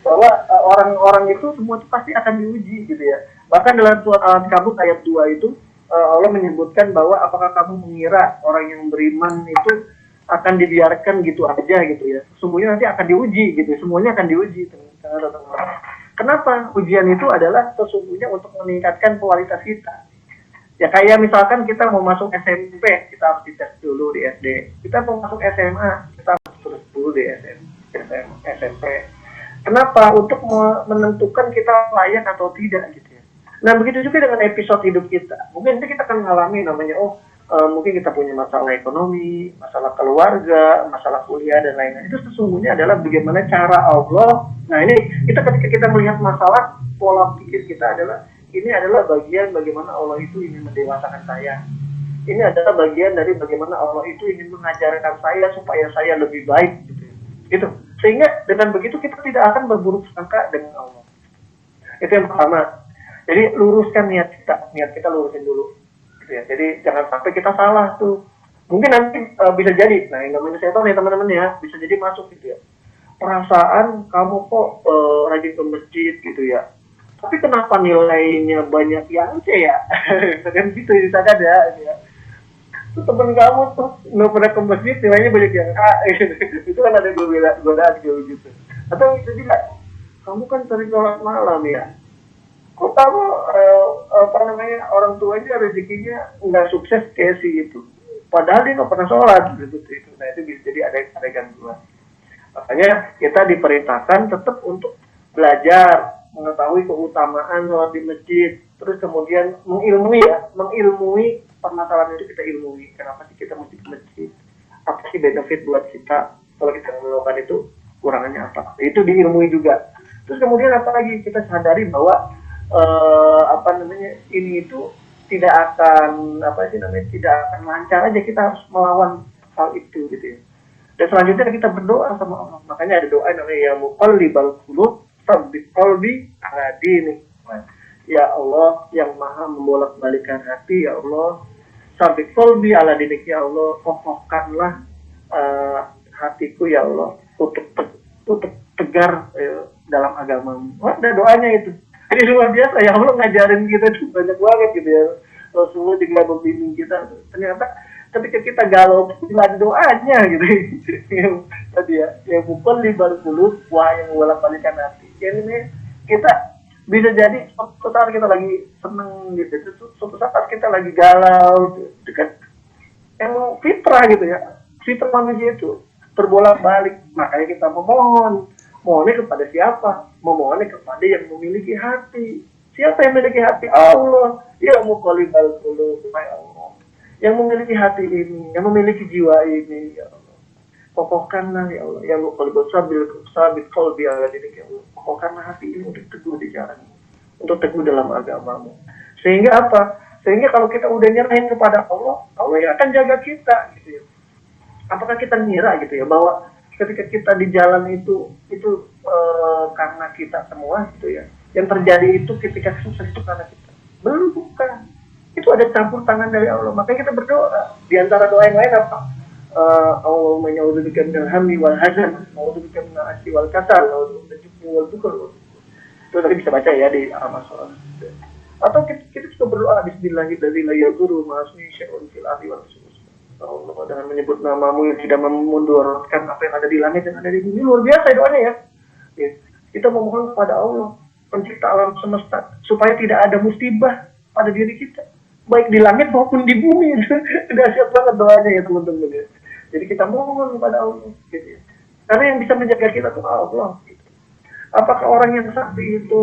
bahwa orang-orang itu semua itu pasti akan diuji gitu ya. Bahkan dalam surat Al-Ankabut ayat 2 itu Allah menyebutkan bahwa apakah kamu mengira orang yang beriman itu akan dibiarkan gitu aja gitu ya. Sesungguhnya nanti akan diuji gitu. Semuanya akan diuji teman-teman. Kenapa? Ujian itu adalah sesungguhnya untuk meningkatkan kualitas kita. Ya kayak misalkan kita mau masuk SMP, kita harus dites dulu di SD. Kita mau masuk SMA, kita harus terus dulu di SMP. Kenapa? Untuk menentukan kita layak atau tidak gitu ya. Nah begitu juga dengan episode hidup kita. Mungkin nanti kita akan mengalami namanya, mungkin kita punya masalah ekonomi, masalah keluarga, masalah kuliah dan lain-lain. Itu sesungguhnya adalah bagaimana cara Allah. Nah ini ketika kita melihat masalah, pola pikir kita adalah ini adalah bagian bagaimana Allah itu ingin mendewasakan saya. Ini adalah bagian dari bagaimana Allah itu ingin mengajarkan saya supaya saya lebih baik gitu. Gitu. Sehingga dengan begitu kita tidak akan berburuk sangka dengan Allah. Itu yang pertama. Jadi luruskan niat kita lurusin dulu. Gitu ya. Jadi jangan sampai kita salah tuh. Mungkin nanti bisa jadi, nah yang namanya setan ya teman-teman ya, bisa jadi masuk gitu ya. Perasaan kamu kok rajin ke masjid gitu ya. Tapi kenapa nilainya banyak yang C ya? Kan gitu misalkan ya. Itu temen kamu tuh nggak pernah ke masjid nilainya banyak yang A. Itu kan ada godaan gitu. Atau itu juga, kamu kan sering sholat malam ya. Kok kamu orang tuanya rezekinya nggak sukses kayak si itu. Padahal dia nggak pernah sholat gitu. Nah itu bisa jadi ada gangguan. Makanya kita diperintahkan tetap untuk belajar, mengetahui keutamaan sholat di masjid, terus kemudian mengilmui permasalahan itu kita ilmui. Kenapa sih kita mesti ke masjid? Apa sih benefit buat kita kalau kita melakukan itu? Kurangannya apa? Itu diilmui juga. Terus kemudian apa lagi? Kita sadari bahwa ini itu tidak akan tidak akan lancar aja, kita harus melawan hal itu gitu ya. Dan selanjutnya kita berdoa sama Allah. Makanya ada doa namanya ya muqallibal qulub tsabbit qalbi ala dinik. Ya Allah yang maha membolak-balikkan hati, ya Allah, tsabbit qalbi ala dinik, ya Allah, kokohkanlah hatiku ya Allah, tutup tegar dalam agamamu. Ada doanya itu. Ini luar biasa ya, Allah ngajarin kita tuh banyak banget gitu ya. Rasulullah juga membimbing kita. Ternyata ketika kita galau, ada doanya gitu. Tadi ya, yang bukan di baru dulu, wah yang bolak-balikan hati. Ya ini kita bisa jadi suatu saat kita lagi seneng gitu, suatu saat kita lagi galau gitu kan. Emang fitrah gitu ya, fitrah manusia itu berbolak-balik. Makanya kita mohonnya kepada siapa? Memohonnya kepada yang memiliki hati. Siapa yang memiliki hati? Allah. Ya muqallibal qulub, ya Allah, yang memiliki hati ini, yang memiliki jiwa ini, ya Allah, kokohkanlah ya Allah, ya muqallibal sabit qalbi ala dinik, ya Allah, kokohkanlah hati ini untuk teguh di jalanmu, untuk teguh dalam agamamu. Sehingga apa? Sehingga kalau kita udah nyerahin kepada Allah, Allah yang akan jaga kita gitu ya. Apakah kita ngira gitu ya bahwa ketika kita di jalan itu karena kita semua gitu ya, yang terjadi itu ketika sukses itu karena kita? Belum, bukan. Itu ada campur tangan dari Allah. Makanya kita berdoa. Di antara doa yang lain apa? Allahumma ya'udzubika minal hammi wal hazan, a'udzubika minal asyi wal kasal, a'udzubika minal jubni wal bukhl. Itu tadi bisa baca ya di amal sholat. Atau kita juga berdoa bismillahirrahmanirrahim, la yadurru ma'asmi syai'un fil ardi wal samawati. Allah, dengan menyebut namamu yang tidak memundurkan apa yang ada di langit dan ada di bumi. Luar biasa doanya ya. Kita memohon kepada Allah, pencipta alam semesta, supaya tidak ada musibah pada diri kita, baik di langit maupun di bumi. Dahsyat banget doanya ya teman-teman ya. Jadi kita mohon kepada Allah gitu ya. Karena yang bisa menjaga kita itu Allah gitu. Apakah orang yang sakti itu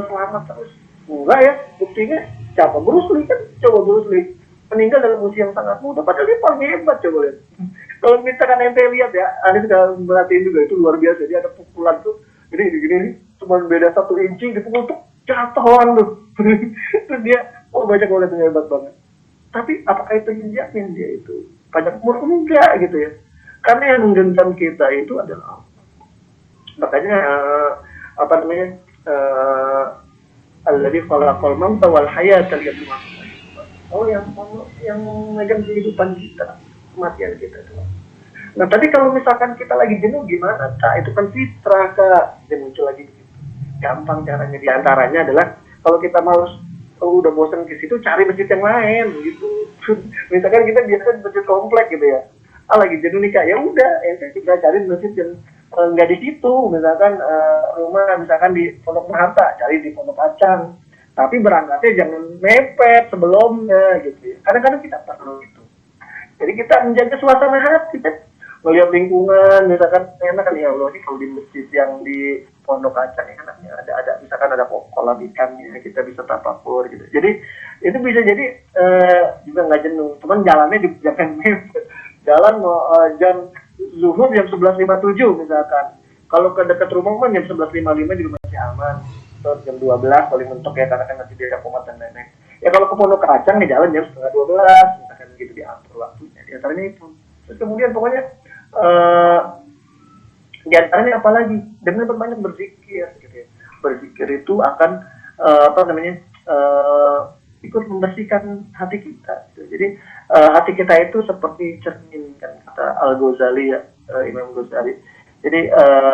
selamat terus? Enggak ya. Buktinya siapa? Bruce Lee kan. Coba Bruce Lee meninggal dalam usia yang sangat muda, padahal dia paling hebat. Coba lihat. Kalau misalkan ente lihat ya, Anda sudah merhatiin juga, itu luar biasa. Dia ada pukulan tuh gini, cuma beda 1 inci, dipukul tuh jatuh orang tuh. Terus dia, banyak orang yang hebat banget. Tapi apakah itu menjamin dia itu panjang umur? Enggak gitu ya. Karena yang menggenggam kita itu adalah Allah. Makanya alladzi khalaqal mauta wal hayata liyabluwakum. Oh, yang memegang kehidupan kita, kematian kita itu. Nah, tapi kalau misalkan kita lagi jenuh gimana, Kak? Itu kan fitrah, Kak. Dia muncul lagi begitu. Gampang caranya. Di antaranya adalah kalau kita males, udah bosan ke situ, cari masjid yang lain gitu. Misalkan kita biasa masjid komplek gitu ya. Lagi jenuh nih, Kak. Ya udah, ente kita cari masjid yang nggak di situ. Misalkan rumah misalkan di Pondok Mahata, cari di Pondok Kacang. Tapi berangkatnya jangan mepet sebelumnya gitu ya. Kadang-kadang kita perlu itu. Jadi kita menjaga suasana hati kan. Melihat lingkungan, misalkan enak kan ya Allah, ini kalau di masjid yang di Pondok Kacang ya, enaknya ada misalkan ada kolam ikannya, kita bisa tafakur gitu. Jadi itu bisa jadi juga nggak jenuh. Cuman jalannya juga jangan mepet. Jalan jam zuhur jam 11.57 misalkan. Kalau ke dekat rumah kan jam 11.55 juga masih aman. Jam 12 paling mentok ya, karena kan nanti dia ada komat dan lain-lain. Ya kalau ke Pondok Kacang nih jalan jam 11:30 misalkan gitu, diatur waktunya. Di antaranya itu. Terus kemudian pokoknya di antaranya apalagi dengan berbanyak berzikir gitu ya. Berzikir itu akan ikut membersihkan hati kita gitu. Jadi hati kita itu seperti cermin kan, kata Al-Ghazali ya, Imam Ghazali. Jadi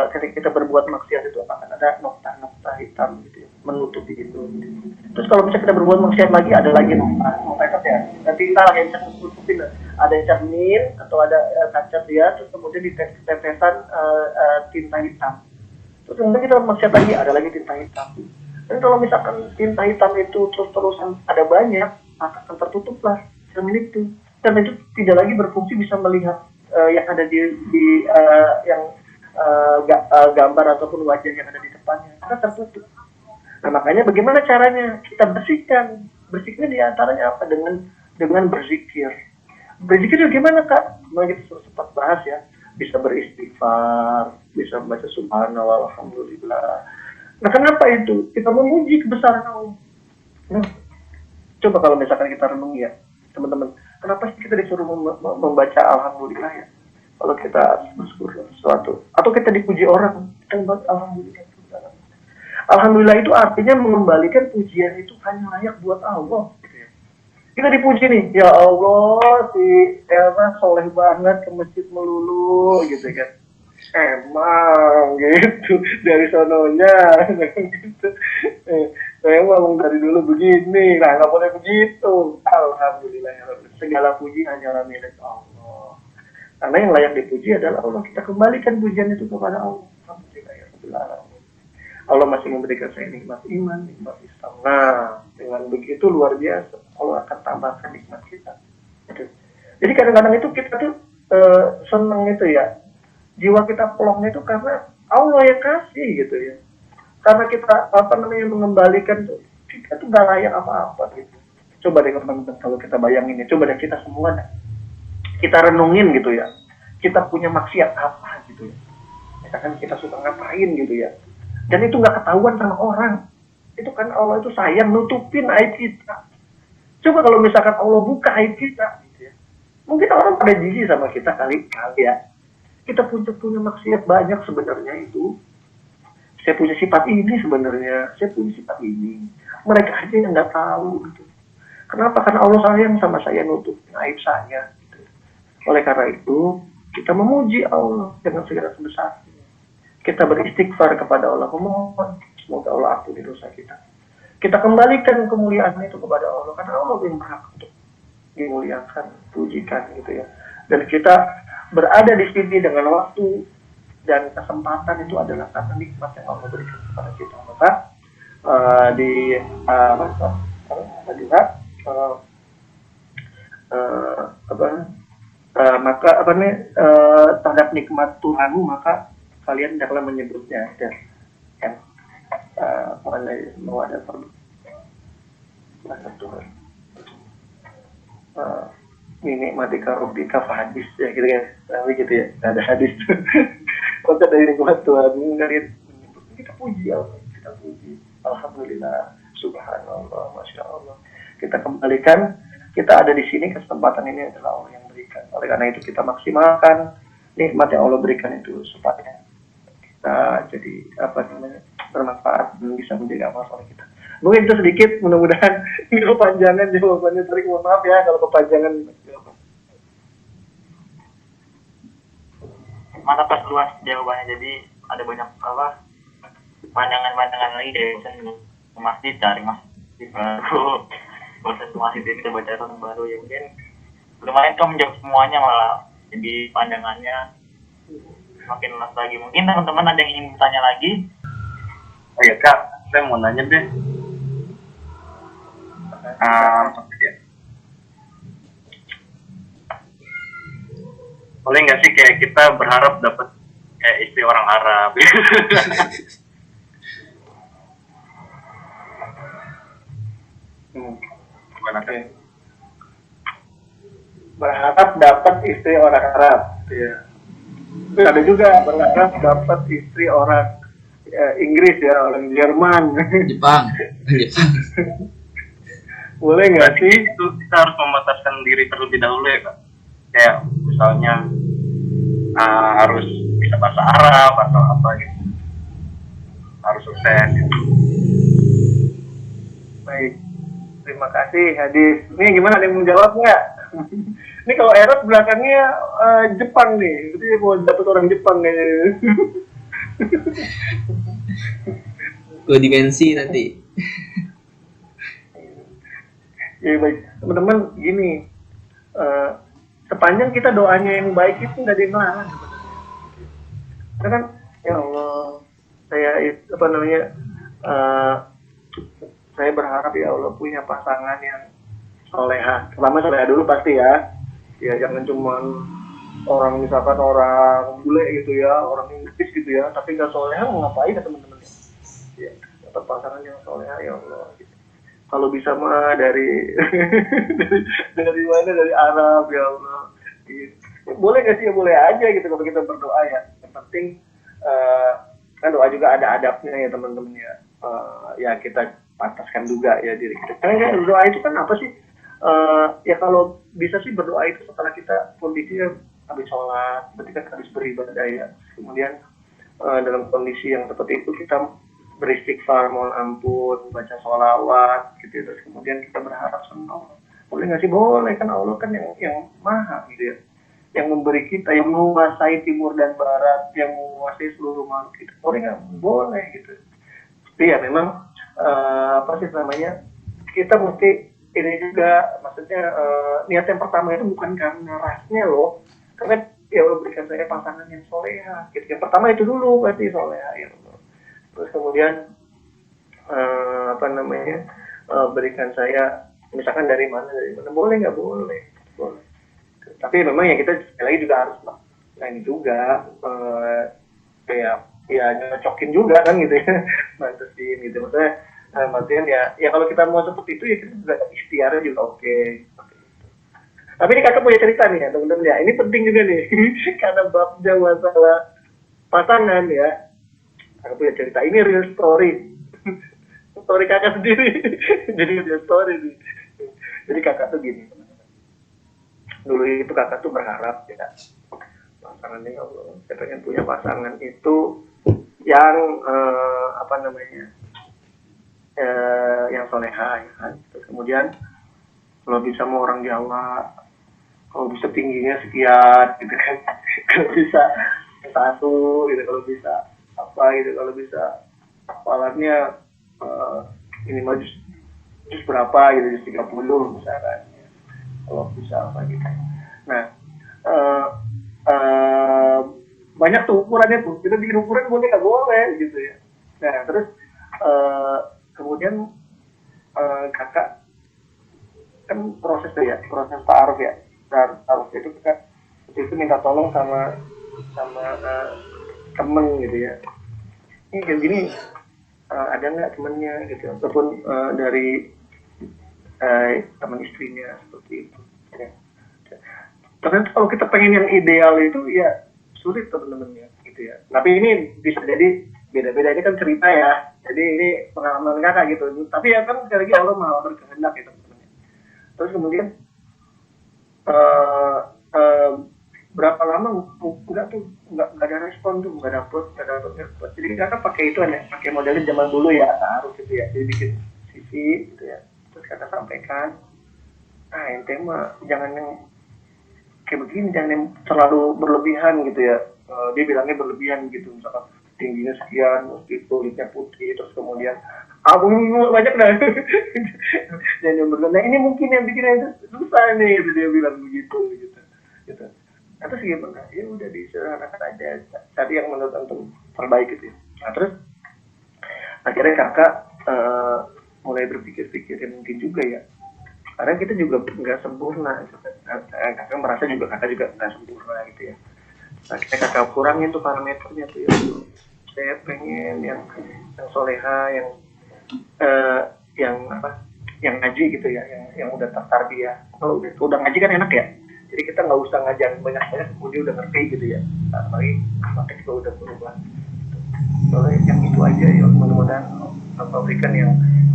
ketika kita berbuat maksiat itu akan ada nokta-nokta hitam gitu ya, menutupi itu. Terus kalau misalnya kita berbuat maksiat lagi, ada lagi nokta hitam ya. Nanti kita lagi bisa tutupin, ada cermin atau ada kaca dia, terus kemudian ditetesan tinta hitam. Terus kemudian kita maksiat lagi, ada lagi tinta hitam. Dan kalau misalkan tinta hitam itu terus-terusan ada banyak, maka akan tertutuplah cermin itu. Dan itu tidak lagi berfungsi bisa melihat yang ada di yang gambar ataupun wajah yang ada di depannya, karena tertutup. Nah, makanya bagaimana caranya kita bersihkan? Bersihnya di antaranya apa? Dengan berzikir. Berzikir gimana, Kak? Nah, kita sempat bahas ya. Bisa beristighfar, bisa membaca subhanallah, alhamdulillah. Nah, kenapa itu? Kita memuji kebesaran Allah. Nah, coba kalau misalkan kita renungi ya, teman-teman, kenapa sih kita disuruh membaca alhamdulillah ya? Kalau kita bersyukur sesuatu, atau kita dipuji orang, kita membaca alhamdulillah. Alhamdulillah itu artinya mengembalikan pujian itu hanya layak buat Allah. Gitu ya. Kita dipuji nih, ya Allah, si Elma soleh banget ke masjid melulu, gitu kan. Emang gitu, dari sononya, gitu. Saya ngomong dari dulu begini, nah nggak boleh begitu. Alhamdulillah, segala puji hanyalah milik Allah. Karena yang layak dipuji adalah Allah. Kita kembalikan pujian itu kepada Allah. Allah masih memberikan saya nikmat iman, nikmat Islam. Nah, dengan begitu luar biasa, Allah akan tambahkan nikmat kita. Gitu. Jadi kadang-kadang itu kita tuh seneng itu ya, jiwa kita plongnya itu karena Allah yang kasih gitu ya. Karena kita mengembalikan tuh, kita tuh gak layak apa-apa gitu. Coba deh teman-teman kalau kita bayangin ya, coba deh kita semua deh, kita renungin gitu ya. Kita punya maksiat apa gitu ya. Misalkan kita suka ngapain gitu ya. Dan itu nggak ketahuan sama orang. Itu kan Allah itu sayang nutupin aib kita. Coba kalau misalkan Allah buka aib kita gitu ya. Mungkin orang pada jijik sama kita kali ya. Kita punya maksiat banyak sebenarnya itu. Saya punya sifat ini sebenarnya. Saya punya sifat ini. Mereka aja yang nggak tahu gitu. Kenapa? Karena Allah sayang sama saya nutupin aib saya. Gitu. Oleh karena itu kita memuji Allah dengan segala sebesar. Kita beristighfar kepada Allah, memohon semoga Allah ampuni dosa kita. Kita kembalikan kemuliaan itu kepada Allah karena Allah yang berhak untuk dimuliakan, pujikan gitu ya. Dan kita berada di sini dengan waktu dan kesempatan itu adalah karena nikmat yang Allah berikan kepada kita. Maka terhadap nikmat Tuhanmu maka kalian hendaklah menyebutnya dan kan mau ada bahasa Tuhan ini nikmatika rabbika fahadis ya gitu kan, tapi gitu ya ada hadis. Maka dari nikmat Tuhan kalian kita puji Allah, kita puji alhamdulillah, subhanallah, masya Allah. Kita kembalikan, kita ada di sini, kesempatan ini adalah Allah yang berikan. Oleh karena itu kita maksimalkan nikmat yang Allah berikan itu supaya kita jadi bermanfaat dan bisa menjaga amal soleh kita. Mungkin itu sedikit, mudah-mudahan ini kepanjangan jawabannya. Tarik, mohon maaf ya kalau kepanjangan. Mantap Mas, luas jawabannya. Jadi ada banyak pandangan-pandangan lagi dari masjid, cari masjid baru, proses masjid itu coba cari orang baru ya, mungkin lumayan kok menjawab semuanya, malah jadi pandangannya makin luas lagi. Mungkin teman-teman ada yang ingin bertanya lagi? Oh ya Kak, saya mau nanya deh. Boleh nggak sih kayak kita berharap dapat kayak istri orang Arab? Gimana Kak? Berharap dapat istri orang Arab, ya. Ada juga berharap dapat istri orang Inggris ya, orang Jerman, Jepang. boleh nggak sih? Itu kita harus membataskan diri terlebih dahulu ya Kak. Kayak misalnya harus bisa bahasa Arab atau apa gitu, harus sukses gitu. Baik, terima kasih Hadis. Ini gimana, ada yang mau jawab nggak? Ini kalau Eros belakangnya Jepang nih, jadi mau dapat orang Jepang kayaknya. Dua dimensi nanti. Ya baik, teman-teman gini, sepanjang kita doanya yang baik itu nggak ada yang melarang sebenarnya. Karena kan, ya Allah, saya berharap ya Allah punya pasangan yang soleha. Pertama soleha dulu pasti ya. Ya jangan cuma orang, misalkan orang bule gitu ya, orang Inggris gitu ya, tapi nggak soleha, mau ngapain ya teman-teman? Ya, dapat pasangan yang soleha ya Allah. Gitu. Kalau bisa mah dari dari mana, dari Arab ya Allah. Gitu. Boleh nggak sih? Ya boleh aja gitu kalau kita berdoa ya. Yang penting kan doa juga ada adabnya ya teman-teman ya. Ya kita pantaskan juga ya diri kita. Karena doa itu kan apa sih? Ya kalau bisa sih berdoa itu setelah kita kondisinya habis sholat, berarti kan habis beribadah ya. Kemudian dalam kondisi yang seperti itu kita beristighfar, mohon ampun, baca sholawat gitu. Terus kemudian kita berharap sama Allah. Boleh nggak sih? Boleh, kan Allah kan yang maha gitu ya, yang memberi kita, yang menguasai timur dan barat, yang menguasai seluruh makhluk kita. Boleh nggak? Boleh gitu. Tapi ya memang kita mesti ini juga, maksudnya niat yang pertama itu bukan karena rasnya loh, karena ya Allah berikan saya pasangan yang soleha gitu. Yang pertama itu dulu berarti soleha ya Allah. Terus kemudian berikan saya misalkan dari mana boleh nggak boleh, boleh. Tapi memang ya kita sekali lagi juga harus ini juga kayak ya nyocokin juga kan gitu ya, mantesin gitu. Maksudnya ya kalau kita mau seperti itu ya kita juga ikhtiarnya juga oke. Tapi ini kakak punya cerita nih ya teman-teman ya, ini penting juga nih karena babnya masalah pasangan ya. Kakak punya cerita, ini real story. Story kakak sendiri. Jadi real story nih. Jadi kakak tuh gini. Dulu itu kakak tuh berharap ya pasangannya, ya Allah, saya pengen punya pasangan itu yang yang soleha ya kan. Terus kemudian kalau bisa mau orang Jawa, kalau bisa tingginya sekian gitu kan. Kalau bisa satu gitu, kalau bisa apa gitu, kalau bisa hafalannya ini mah jus berapa gitu, jus 30 misalkan, kalau bisa apa gitu. Nah banyak tuh ukurannya tuh, kita bikin ukuran boleh nggak boleh gitu ya. Nah terus kemudian kakak kan proses ta'aruf ya, dan ta'aruf itu kan itu minta tolong sama temen gitu ya, ini kayak gini ada nggak temennya gitu, ataupun dari teman istrinya seperti itu ya. Ternyata kalau kita pengen yang ideal itu ya sulit teman-temannya gitu ya. Tapi ini bisa jadi beda-beda, ini kan cerita ya, jadi ini pengalaman kakak gitu. Tapi ya kan sekali lagi Allah maha berkehendak ya teman-teman. Terus kemudian berapa lama nggak ada respon tuh, nggak dapet. Jadi kakak pakai itu ya, pakai modelnya zaman dulu ya, harus gitu ya, jadi bikin CV gitu ya. Terus kakak sampaikan, ente mah jangan yang kayak begini, jangan yang terlalu berlebihan gitu ya. Dia bilangnya berlebihan gitu, misalkan tingginya sekian, terus kulitnya putih, terus kemudian banyak dah. Dan yang berlebihan, nah ini mungkin yang bikin itu susah nih, gitu dia bilang begitu gitu. Nah, terus gimana? Ya udah disederhanakan aja, cari yang menurut antum terbaik gitu ya. Nah terus akhirnya kakak mulai berpikir-pikir ya mungkin juga ya, karena kita juga nggak sempurna. Kakak merasa juga kakak juga nggak sempurna gitu ya. Nah kita kakak kurangin tuh parameternya tuh ya. Saya pengen yang soleha, yang ngaji gitu ya, yang udah tertarbiyah. Kalau udah ngaji kan enak ya. Jadi kita nggak usah ngajarin banyak-banyak, kemudian udah ngerti gitu ya. Apalagi akhlaknya juga udah berubah. Soalnya yang itu aja ya, mudah-mudahan Allah berikan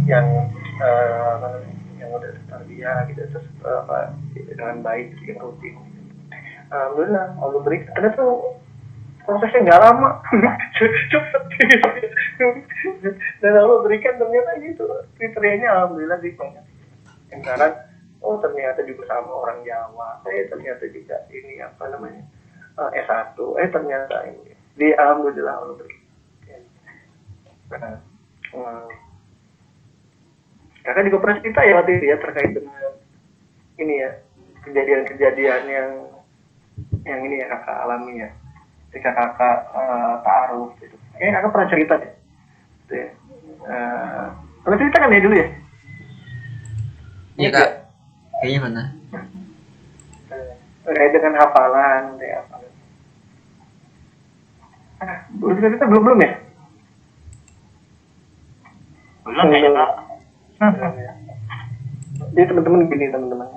yang udah tarbiyah gitu, terus dengan baik yang rutin. Alhamdulillah Allah berikan. Ternyata prosesnya nggak lama, cepet. Dan Allah berikan ternyata gitu kriterianya, alhamdulillah sih banyak. Yang sekarang ternyata juga sama orang Jawa, ternyata juga ini S1, ternyata ini di alhamdulillah Allah berikan. Kakak juga pernah cerita ya waktu itu ya terkait dengan ini ya, kejadian-kejadian yang ini ya kakak alami ya ketika kakak ta'aruf gitu. Kakak pernah cerita ya, gitu ya. Pernah cerita kan ya dulu ya? Iya kak, kayaknya mana? Terkait dengan hafalan, ya hafalan. Belum cerita belum ya? Belum kayaknya kak. Jadi teman-teman gini teman-teman,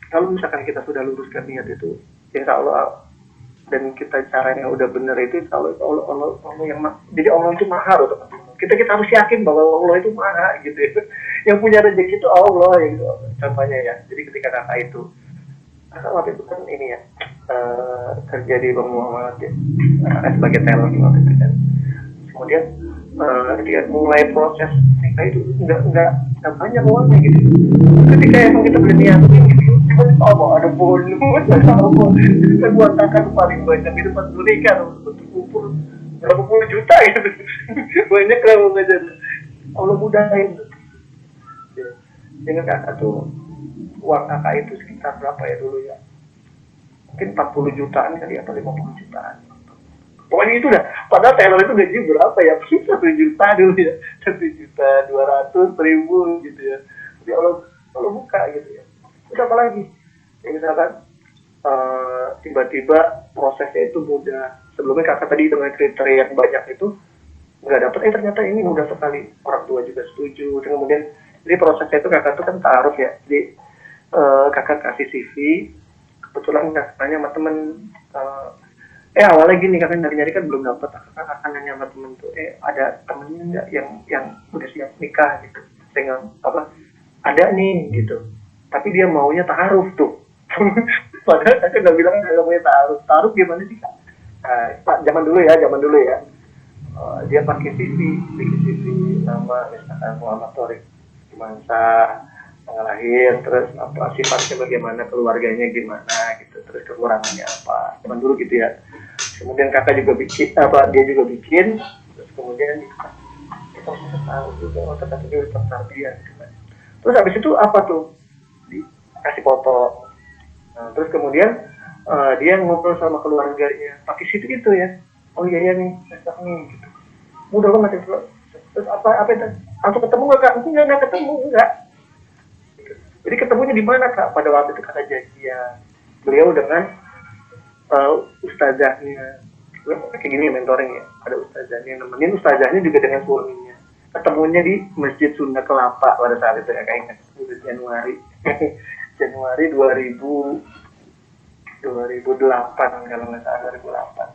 kalau misalkan kita sudah luruskan niat itu, insya Allah, dan kita caranya udah benar itu, insya Allah yang jadi Allah itu maha loh teman-teman. Kita harus yakin bahwa Allah itu maha gitu ya. Yang punya rezeki itu Allah ya gitu. Contohnya ya, jadi ketika kakak itu waktu itu kan ini ya, kerja di Bang Muhammad ya, sebagai talent waktu itu kan. Kemudian dia mulai proses nikah itu nggak banyak uangnya gitu. Ketika emang kita berniat gitu, tiba-tiba ada bonus, jadi kan buat kakak paling banyak itu pas menikah, berkumpul berapa puluh juta gitu. Banyak lah mau ngajar. Allah mudahin. Dengan kakak tuh, uang kakak itu sekitar berapa ya dulu ya? Mungkin 40 jutaan kali atau 50 jutaan. Pokoknya itu dah. Padahal Taylor itu gaji berapa ya? 1 juta dulu ya. 1.200.000 gitu ya. Jadi kalau buka gitu ya. Terus apa lagi? Ya misalkan tiba-tiba prosesnya itu mudah. Sebelumnya kakak tadi dengan kriteria yang banyak itu nggak dapet, ternyata ini mudah sekali. Orang tua juga setuju. Dan kemudian jadi prosesnya itu kakak tuh kan taruh ya. Jadi kakak kasih CV. Kebetulan kakaknya sama temen awalnya gini, kakak nyari-nyari kan belum dapet, kakak nanya sama temen tuh, ada temennya nggak yang udah siap nikah gitu, sehingga apa ada nih gitu, tapi dia maunya taaruf tuh. Padahal kakak nggak bilang nggak maunya taaruf gimana sih kak? Pak zaman dulu ya, dia pakai CV, bikin CV nama misalkan Muhammad Torik Dimansa, tanggal lahir, terus apa sifatnya bagaimana, keluarganya gimana gitu, terus kekurangannya apa, zaman dulu gitu ya. Kemudian kakak juga bikin dia juga bikin, terus kemudian kita bisa tahu juga ternyata dia udah tarbiyah gitu kan. Terus habis itu apa tuh, dikasih foto. Nah, terus kemudian dia ngobrol sama keluarganya pakai situ gitu ya, oh iya nih besok nih gitu, udah lo masih terus apa itu langsung ketemu nggak kak? Nggak ketemu, enggak. Jadi ketemunya di mana kak? Pada waktu itu kakak janjian beliau dengan ustazahnya, kayak gini mentoring ya, ada ustazahnya nemenin, ustazahnya juga dengan suaminya, ketemunya di Masjid Sunda Kelapa pada saat itu ya, kayak ingat udah Januari Januari 2008 kalau nggak salah, 2008.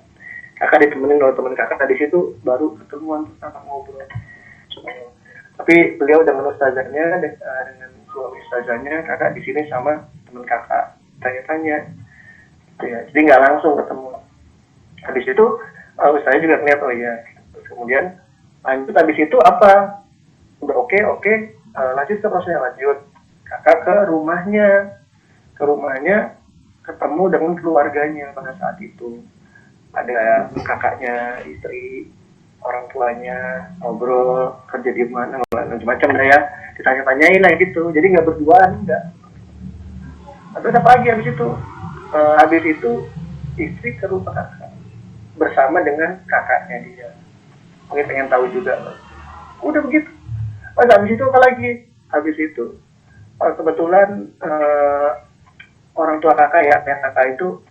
Kakak ditemenin oleh teman kakak, di situ baru ketemuan terus kakak ngobrol. Tapi beliau dengan ustazahnya dengan suami ustazahnya, kakak di sini sama teman kakak tanya-tanya. Ya, jadi nggak langsung ketemu. Habis itu saya juga ngeliat, oh iya. Terus kemudian lanjut, habis itu apa? Udah oke, lanjut ke prosesnya, lanjut. Kakak ke rumahnya ketemu dengan keluarganya pada saat itu. Ada kakaknya, istri, orang tuanya, ngobrol, kerja di mana, macam-macam ya. Ditanya-tanyain lah gitu. Jadi nggak berduaan, nggak. Terus apa lagi habis itu? Habis itu istri ke rumah kakak bersama dengan kakaknya dia, mungkin pengen tahu juga. Udah begitu. Habis itu apa lagi? Habis itu kebetulan orang tua kakak ya, yang kakak itu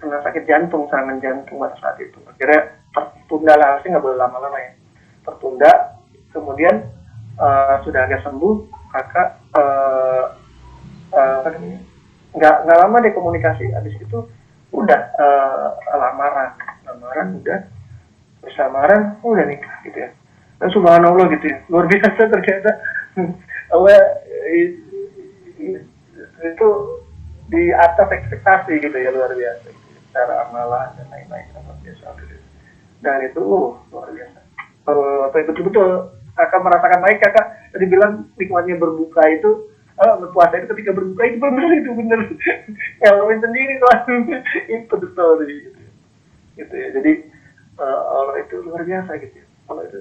kena sakit jantung, serangan jantung pada saat itu. Akhirnya tertunda lah, harusnya nggak boleh lama-lama ya. Tertunda. Kemudian sudah agak sembuh, kakak nggak lama deh komunikasi. Habis itu udah lamaran udah bersamaran, udah nikah gitu ya. Dan subhanallah gitu ya, luar biasa ternyata. Itu di atas ekspektasi gitu ya, luar biasa gitu ya. Secara amalan dan lain-lain luar biasa gitu. Dan itu luar biasa. Apa itu betul kakak merasakan baik. Kakak tadi bilang nikmatnya berbuka itu, puasa itu ketika berbuka itu benar. Ngalamin sendiri langsung itu betul gitu ya. Jadi Allah itu luar biasa gitu ya. Allah itu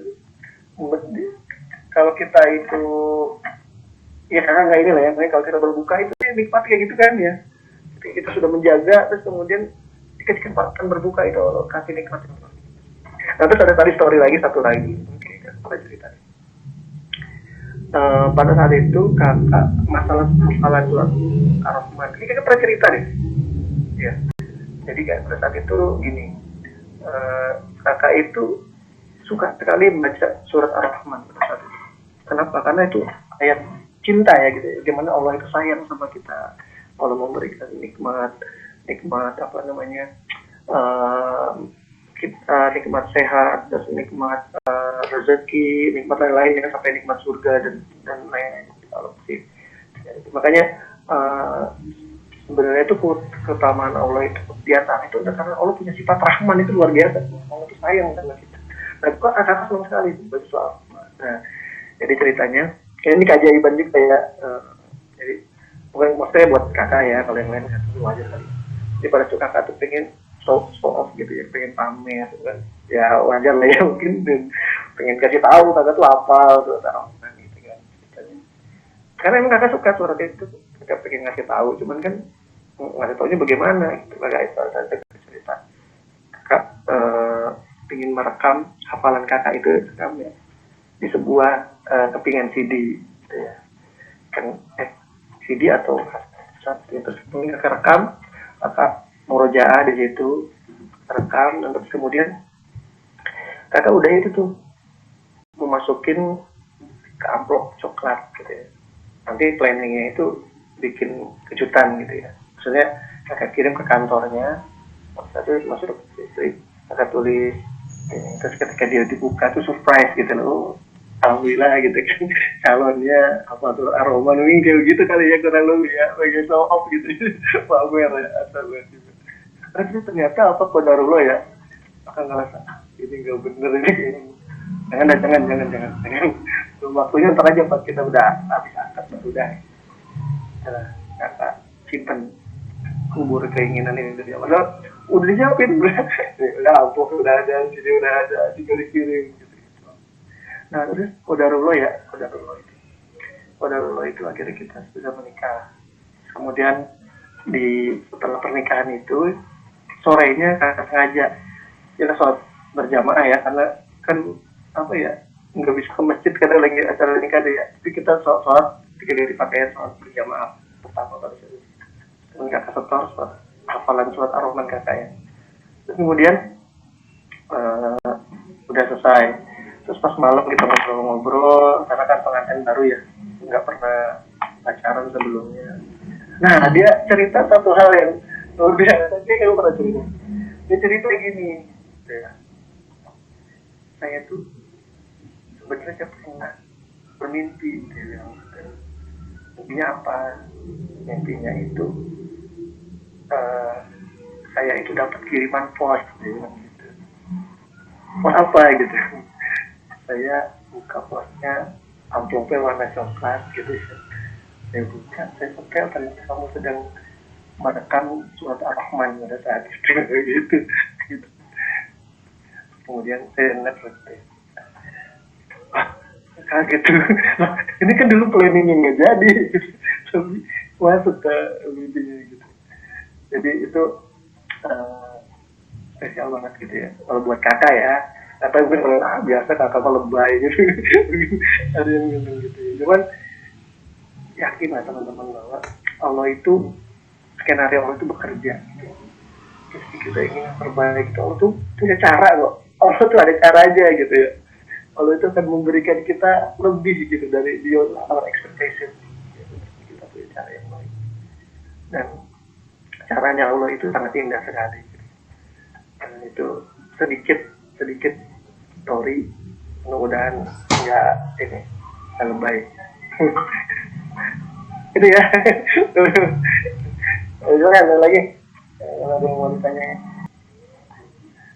kalau kita itu ya kakak nggak ini lah ya, kalau kita berbuka itu nikmat kayak gitu kan ya. Jadi kita sudah menjaga, terus kemudian dikasih kesempatan berbuka, itu Allah kasih nikmat itu. Nah, terus ada tadi story lagi, satu lagi ada cerita. Pada saat itu kakak masalah surat Ar-Rahman, ini kakak pernah cerita deh ya. Jadi kan pada saat itu gini, kakak itu suka sekali membaca surat Ar-Rahman pada saat itu. Kenapa? Karena itu ayat cinta ya gitu ya, gimana Allah itu sayang sama kita. Allah memberikan nikmat apa namanya, nikmat sehat, dan nikmat rezeki, nikmat lain-lain ya, sampai nikmat surga dan lain-lain. Makanya sebenarnya itu keutamaan Allah itu di atas itu karena Allah punya sifat rahman, itu luar biasa. Allah itu sayang sama kita. Nah, itu akan senang sekali baca soal. Nah, jadi ceritanya ini keajaiban juga ya. Jadi bukan maksudnya buat kakak ya, kalau yang lain itu wajar kali. Jadi pada saat kakak tuh pengen show off gitu ya, pengen pamer kan. Ya wajar lah ya, mungkin pengen kasih tahu kakak tuh apa tuh gitu kan ceritanya. Karena emang kakak suka surat itu, kakak pengen ngasih tahu, cuman kan ngasih taunya bagaimana gitu. Kakak itu cerita. kakak ingin merekam hafalan kakak itu rekam ya di sebuah kepingan CD gitu ya kan CD atau kaset terus kemudian kakak rekam, kakak murojaah di situ rekam, dan terus kemudian kakak udah itu tuh memasukin ke amplop coklat gitu ya. Nanti planningnya itu bikin kejutan gitu ya. Maksudnya kakak kirim ke kantornya, terus masuk ke situ, kakak tulis, terus ketika dia dibuka tuh surprise gitu loh. Alhamdulillah gitu kan, calonnya apa tuh aroma nih kayak gitu kali ya kurang lebih ya, bagian show off gitu, pamer ya atau gitu. Tapi ternyata apa kodarullah ya, akan ngerasa ini nggak bener ini. Jangan. Waktunya ntar aja pas kita udah habis akad baru udah. Kata simpen kubur keinginan ini dari awal. Udah disiapin, udah ampuh, udah ada, jadi udah ada, tinggal dikirim gitu. Nah terus kodarullah itu akhirnya kita sudah menikah. Kemudian setelah pernikahan itu sorenya kakak sengaja kita sholat berjamaah ya, karena kan apa ya nggak bisa ke masjid karena lagi acara nikah deh ya, tapi kita sholat 3 kali pakaian sholat berjamaah pertama pada saat itu. Kemudian kakak setor hafalan surat ar-Rahman kakak ya. Terus kemudian udah selesai, terus pas malam kita ngobrol-ngobrol karena kan pengantin baru ya, nggak pernah pacaran sebelumnya. Nah dia cerita satu hal yang luar biasa, dia kayak pernah cerita. Dia cerita gini, ya, saya tuh sebenarnya pernah bermimpi, dia bilang, mimpinya apa? Mimpinya itu saya itu dapat kiriman pos, dia bilang gitu. Pos apa gitu? Saya buka posnya, amplopnya warna coklat gitu. Saya buka, saya setel, ternyata kamu sedang merekam surat ar-Rahman pada saat itu gitu. Kemudian saya ingat kaget tuh. Ini kan dulu planningnya nggak jadi, tapi masuk ke mimpinya gitu. Jadi itu spesial banget gitu ya. Kalau buat kakak ya, atau mungkin kalau biasa kakak lebay gitu, ada yang bilang gitu. Cuman yakin lah teman-teman bahwa Allah itu, skenario Allah itu bekerja. Gitu. Terus kita ingin yang terbaik itu, Allah tuh punya cara kok. Allah tuh ada cara aja gitu ya. Allah itu akan memberikan kita lebih gitu dari beyond our expectation. Gitu. Kita punya cara yang baik. Dan caranya Allah itu sangat indah sekali. Dan itu sedikit story, mudah-mudahan nggak lebay. Itu ya. Ada lagi? Ada yang mau ditanya?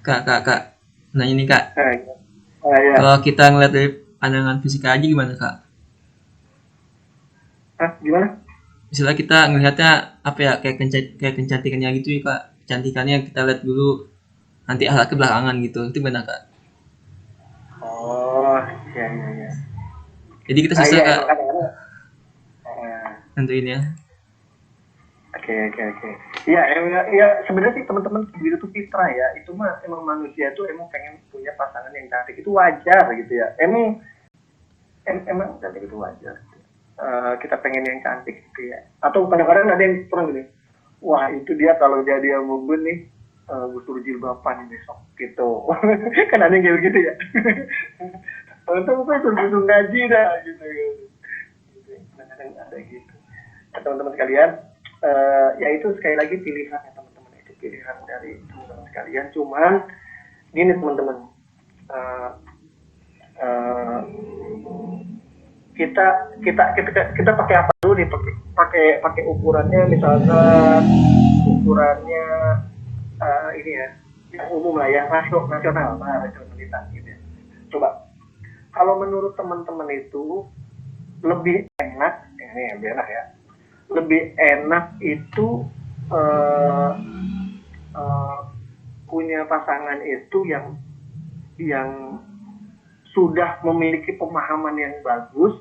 Kak. Nanya nih kak. Ya. Kalau kita ngeliat dari pandangan fisika aja gimana kak? Gimana? Misalnya kita ngelihatnya apa ya, kayak kecantikannya gitu ya kak. Kecantikannya kita lihat dulu, nanti akhlaknya belakangan gitu. Itu benar kak? Oh, ya. Jadi kita susah kak tentu nentuin ya. Oke. Ya sebenarnya sih teman-teman itu tuh fitrah ya. Itu mah emang manusia tuh emang pengen punya pasangan yang cantik, itu wajar gitu ya. Emang cantik itu wajar. Kita pengen yang cantik gitu ya. Atau kadang-kadang ada yang kurang gini. Wah itu dia kalau jadi yang gue nih, gue suruh jilbaban besok gitu. Kan ada yang kayak begitu ya. Atau gue suruh ngaji dah gitu. Kadang-kadang ada gitu. Teman-teman sekalian, ya itu sekali lagi pilihan ya teman-teman, itu pilihan dari teman-teman sekalian. Cuman gini teman-teman, kita pakai apa dulu nih? Pakai ukurannya, misalnya ukurannya ini ya, yang umum lah ya, rasionalitas gitu ya. Coba kalau menurut teman-teman itu lebih enak, ini yang enak ya, lebih enak itu punya pasangan itu yang sudah memiliki pemahaman yang bagus,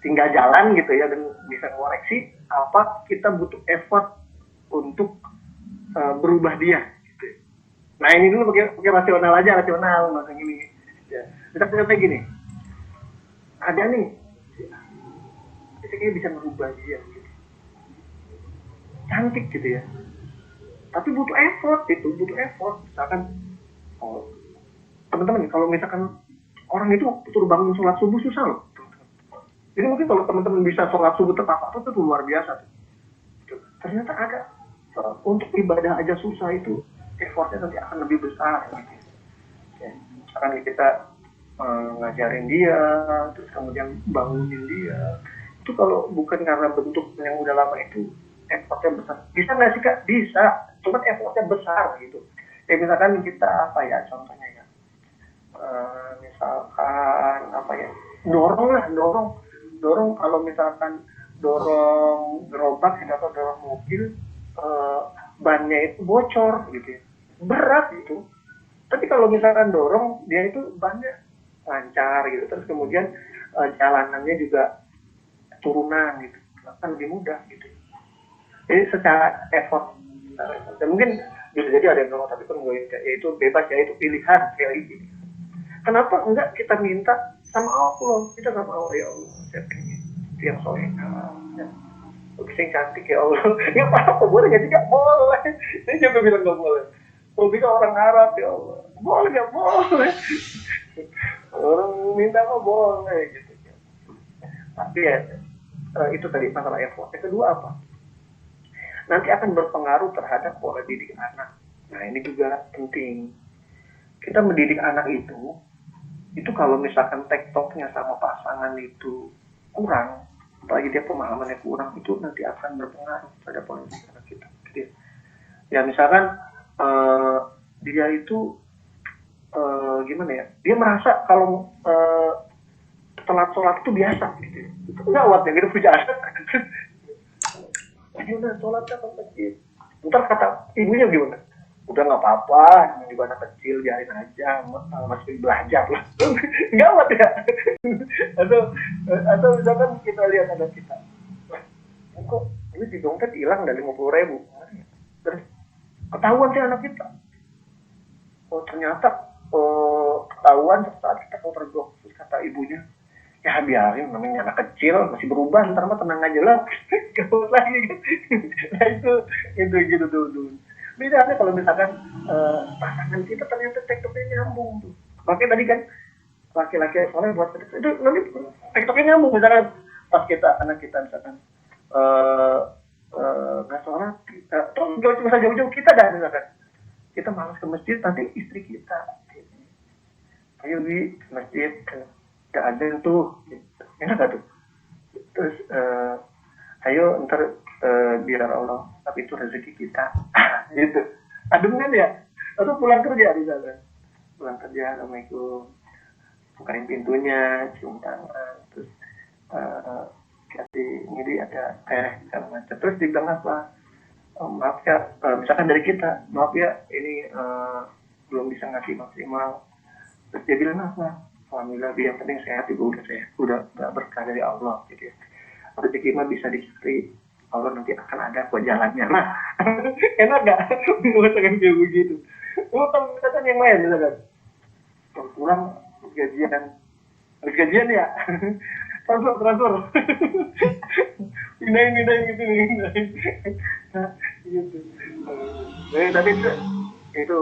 tinggal jalan gitu ya, dan bisa koreksi, apa kita butuh effort untuk berubah dia gitu. Nah ini dulu pakai rasional aja, rasional masa gini. Ya. Misalnya kayak gini, ada nih, kayaknya bisa merubah dia, gitu. Cantik gitu ya. Tapi butuh effort itu, butuh effort. Misalkan, oh, teman-teman kalau misalkan orang itu suruh bangun sholat subuh susah loh. Jadi mungkin kalau teman-teman bisa sholat subuh tepat waktu itu luar biasa. Ternyata ada untuk ibadah aja susah itu, effortnya nanti akan lebih besar. Gitu. Ya, misalkan kita ngajarin dia, terus kemudian bangunin dia. Itu kalau bukan karena bentuk yang udah lama itu, effortnya besar. Bisa nggak sih Kak? Bisa, cuma effortnya besar gitu. Ya misalkan kita apa ya contohnya ya, misalkan apa ya, dorong kalau misalkan dorong gerobak gitu, atau dorong mobil, bannya itu bocor gitu ya, berat gitu. Tapi kalau misalkan dorong dia itu bannya lancar gitu, terus kemudian jalanannya juga turunan gitu, kan lebih mudah gitu. Jadi secara effort, dan mungkin bisa jadi ada yang dorong tapi kan ya itu bebas ya, itu pilihan gitu. Kenapa enggak kita minta sama Allah, kita sama Allah, ya Allah saya pengen yang soleh, ya. Bisa yang cantik ya Allah, ya apa boleh nggak sih? Nggak boleh, saya juga bilang nggak boleh. Kalau bisa orang Arab ya Allah, boleh nggak boleh, orang minta nggak boleh gitu. Tapi ya itu tadi masalah effort. Yang kedua apa? Nanti akan berpengaruh terhadap pola didik anak. Nah ini juga penting. Kita mendidik anak itu kalau misalkan tektoknya sama pasangan itu kurang, apalagi dia pemahamannya kurang, itu nanti akan berpengaruh pada pola didik anak kita. Gitu. Ya misalkan dia itu gimana ya? Dia merasa kalau telat sholat itu biasa, gitu. Itu gawat ya, gitu punya anak. Ayo udah sholatnya ke masjid. Ntar kata ibunya gimana? Udah nggak apa-apa, juga anak kecil biarin aja, masih belajar lah. Gawat ya. Atau misalkan kita lihat anak kita, kok ini di dompet hilang dari 50.000, terus ketahuan sih anak kita. Oh ternyata ketahuan saat kita tergok, terus kata ibunya, ya biarin, namanya anak kecil masih berubah, ntar mah tenang aja lah. Gawat lagi. Nah itu gitu dulu. Bedanya kalau misalkan pasangan kita ternyata tektoknya nyambung tuh. Makanya tadi kan laki-laki soalnya buat itu nanti tektoknya nyambung. Misalkan pas anak kita misalkan nggak sholat, terus gak cuma jauh-jauh kita dah misalkan kita malas ke masjid, nanti istri kita, ayo di masjid, gak ada tuh, enak gak tuh? Terus ayo ntar biar Allah, tapi itu rezeki kita, gitu. Adem kan ya? Atau pulang kerja di sana, pulang kerja, assalamualaikum, bukain pintunya, cium tangan, terus kasih ngiri ada segala macam. Terus dibilang apa? Maaf ya, misalkan dari kita, maaf ya, ini belum bisa ngasih maksimal. Terus dia bilang apa? Alhamdulillah, yang penting sehat, ibu udah sehat, udah berkah dari Allah, gitu ya. Rezeki mah bisa dicari, Allah nanti akan ada buat jalannya. Nah, enak gak? Mengatakan kayak begitu. Kalau misalkan yang lain, misalkan kurang gajian ya, transfer. Pindahin gitu. Nah, gitu. Tapi itu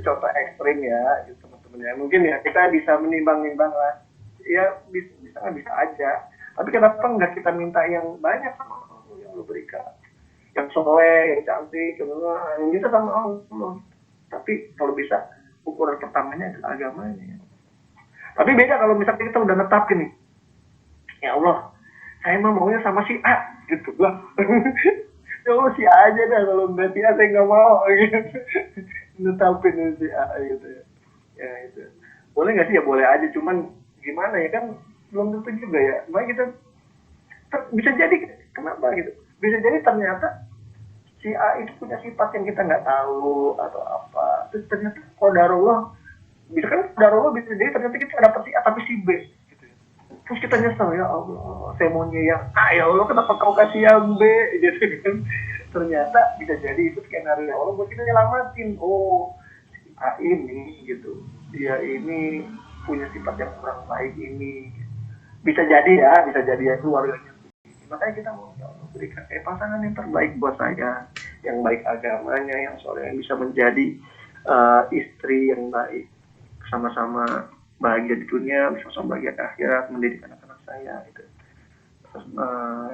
contoh ekstrim ya, gitu, teman-teman ya. Mungkin ya kita bisa menimbang-nimbang lah. Ya bisa aja. Tapi kenapa nggak kita minta yang banyak sama Allah yang lu berikan, yang soleh, yang cantik, yang kita sama Allah. Tapi kalau bisa ukuran pertamanya adalah agamanya. Tapi beda kalau misalnya kita udah netap gini, ya Allah, saya maunya sama si A, gitu lah. Ya Allah si A aja dah, kalau nggak si A saya nggak mau, gitu. Netapin si A, gitu ya. Ya itu. Boleh nggak sih? Ya boleh aja, cuman gimana ya kan? Belum tentu juga ya. Baik kita bisa jadi kenapa gitu? Bisa jadi ternyata si A itu punya sifat yang kita nggak tahu atau apa. Terus ternyata qadarullah, bisa kan qadarullah bisa jadi ternyata kita dapat si A tapi si B. Gitu. Terus kita nyesel, ya Allah, saya maunya yang A, ya Allah kenapa kau kasih yang B, gitu kan? Ternyata bisa jadi itu skenario Allah buat kita nyelamatin. Oh, A ini gitu, dia ini punya sifat yang kurang baik ini, bisa jadi ya keluarganya. Makanya kita mau ya Allah, berikan pasangan yang terbaik buat saya, yang baik agamanya, yang soleh, yang bisa menjadi istri yang baik, sama-sama bahagia di dunia, sama-sama bahagia di akhirat, mendidik anak-anak saya gitu. Terus,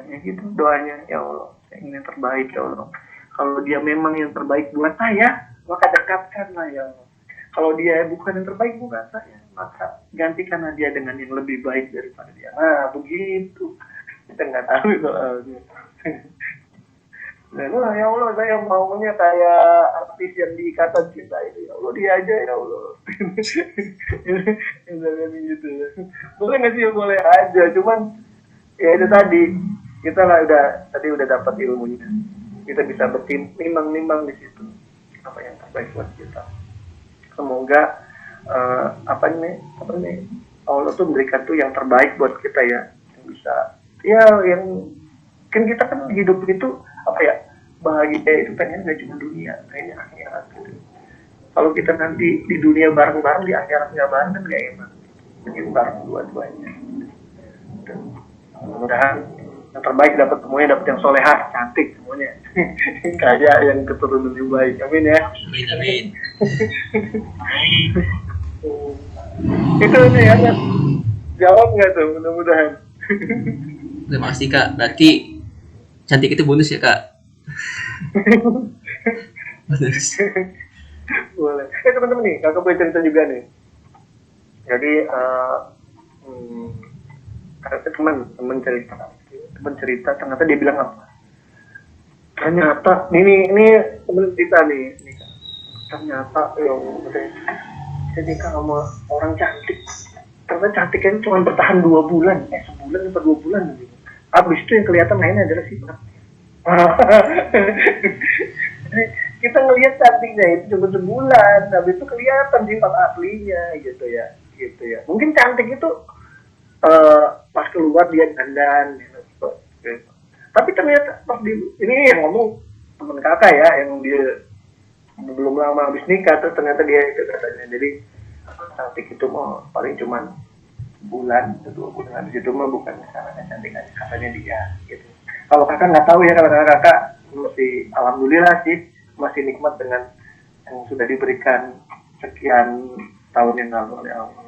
ya gitu doanya, ya Allah saya ingin yang terbaik ya Allah. Kalau dia memang yang terbaik buat saya, maka dekatkanlah ya Allah. Kalau dia bukan yang terbaik buat saya, maka gantikanlah dia dengan yang lebih baik daripada dia. Nah begitu, kita nggak tahu soalnya. Dan ya Allah saya maunya kayak artis yang di Ikatan Cinta itu, ya Allah dia aja ya Allah. Gitu. Boleh nggak sih? Boleh aja, cuman ya itu tadi kita lah udah dapat ilmunya, kita bisa nimbang di situ apa yang terbaik buat kita. Semoga apa nih Allah tuh memberikan tuh yang terbaik buat kita ya, yang bisa ya, yang kan kita kan hidup itu apa ya, bahagia itu pengen nggak cuma dunia, kayaknya akhirat gitu. Kalau kita nanti di dunia bareng-bareng, di akhirat nggak bareng kan nggak enak, pengen bareng dua-duanya. Mudah-mudahan yang terbaik dapat semuanya, dapat yang solehah, cantik semuanya, kayak yang keturunan yang baik. Amin ya. Amin. Itu nih ya, jawab nggak tuh? Mudah-mudahan. Terima kasih Kak. Berarti cantik itu bonus ya Kak? Bonus. Boleh. Teman-teman nih, kakak boleh cerita juga nih. Jadi teman cerita ternyata dia bilang apa? Ternyata ini teman cerita nih. Ternyata jadi kalau orang cantik, ternyata cantiknya cuma bertahan 2 bulan, sebulan atau 2 bulan gitu. Habis itu yang kelihatan lainnya adalah sifat. Jadi kita ngelihat cantiknya itu cuma sebulan, habis itu kelihatan sifat aslinya gitu ya. Mungkin cantik itu pas keluar dia dandan gitu. Tapi ternyata pas ini yang ngomong teman kakak ya, yang dia belum lama habis nikah, terus ternyata dia itu katanya, jadi cantik itu mau paling cuman bulan atau 2 bulan, habis itu mah bukan misalnya cantik aja katanya dia gitu. Kalau kakak nggak tahu ya, kalau kakak masih alhamdulillah sih masih nikmat dengan yang sudah diberikan sekian tahun yang lalu oleh Allah.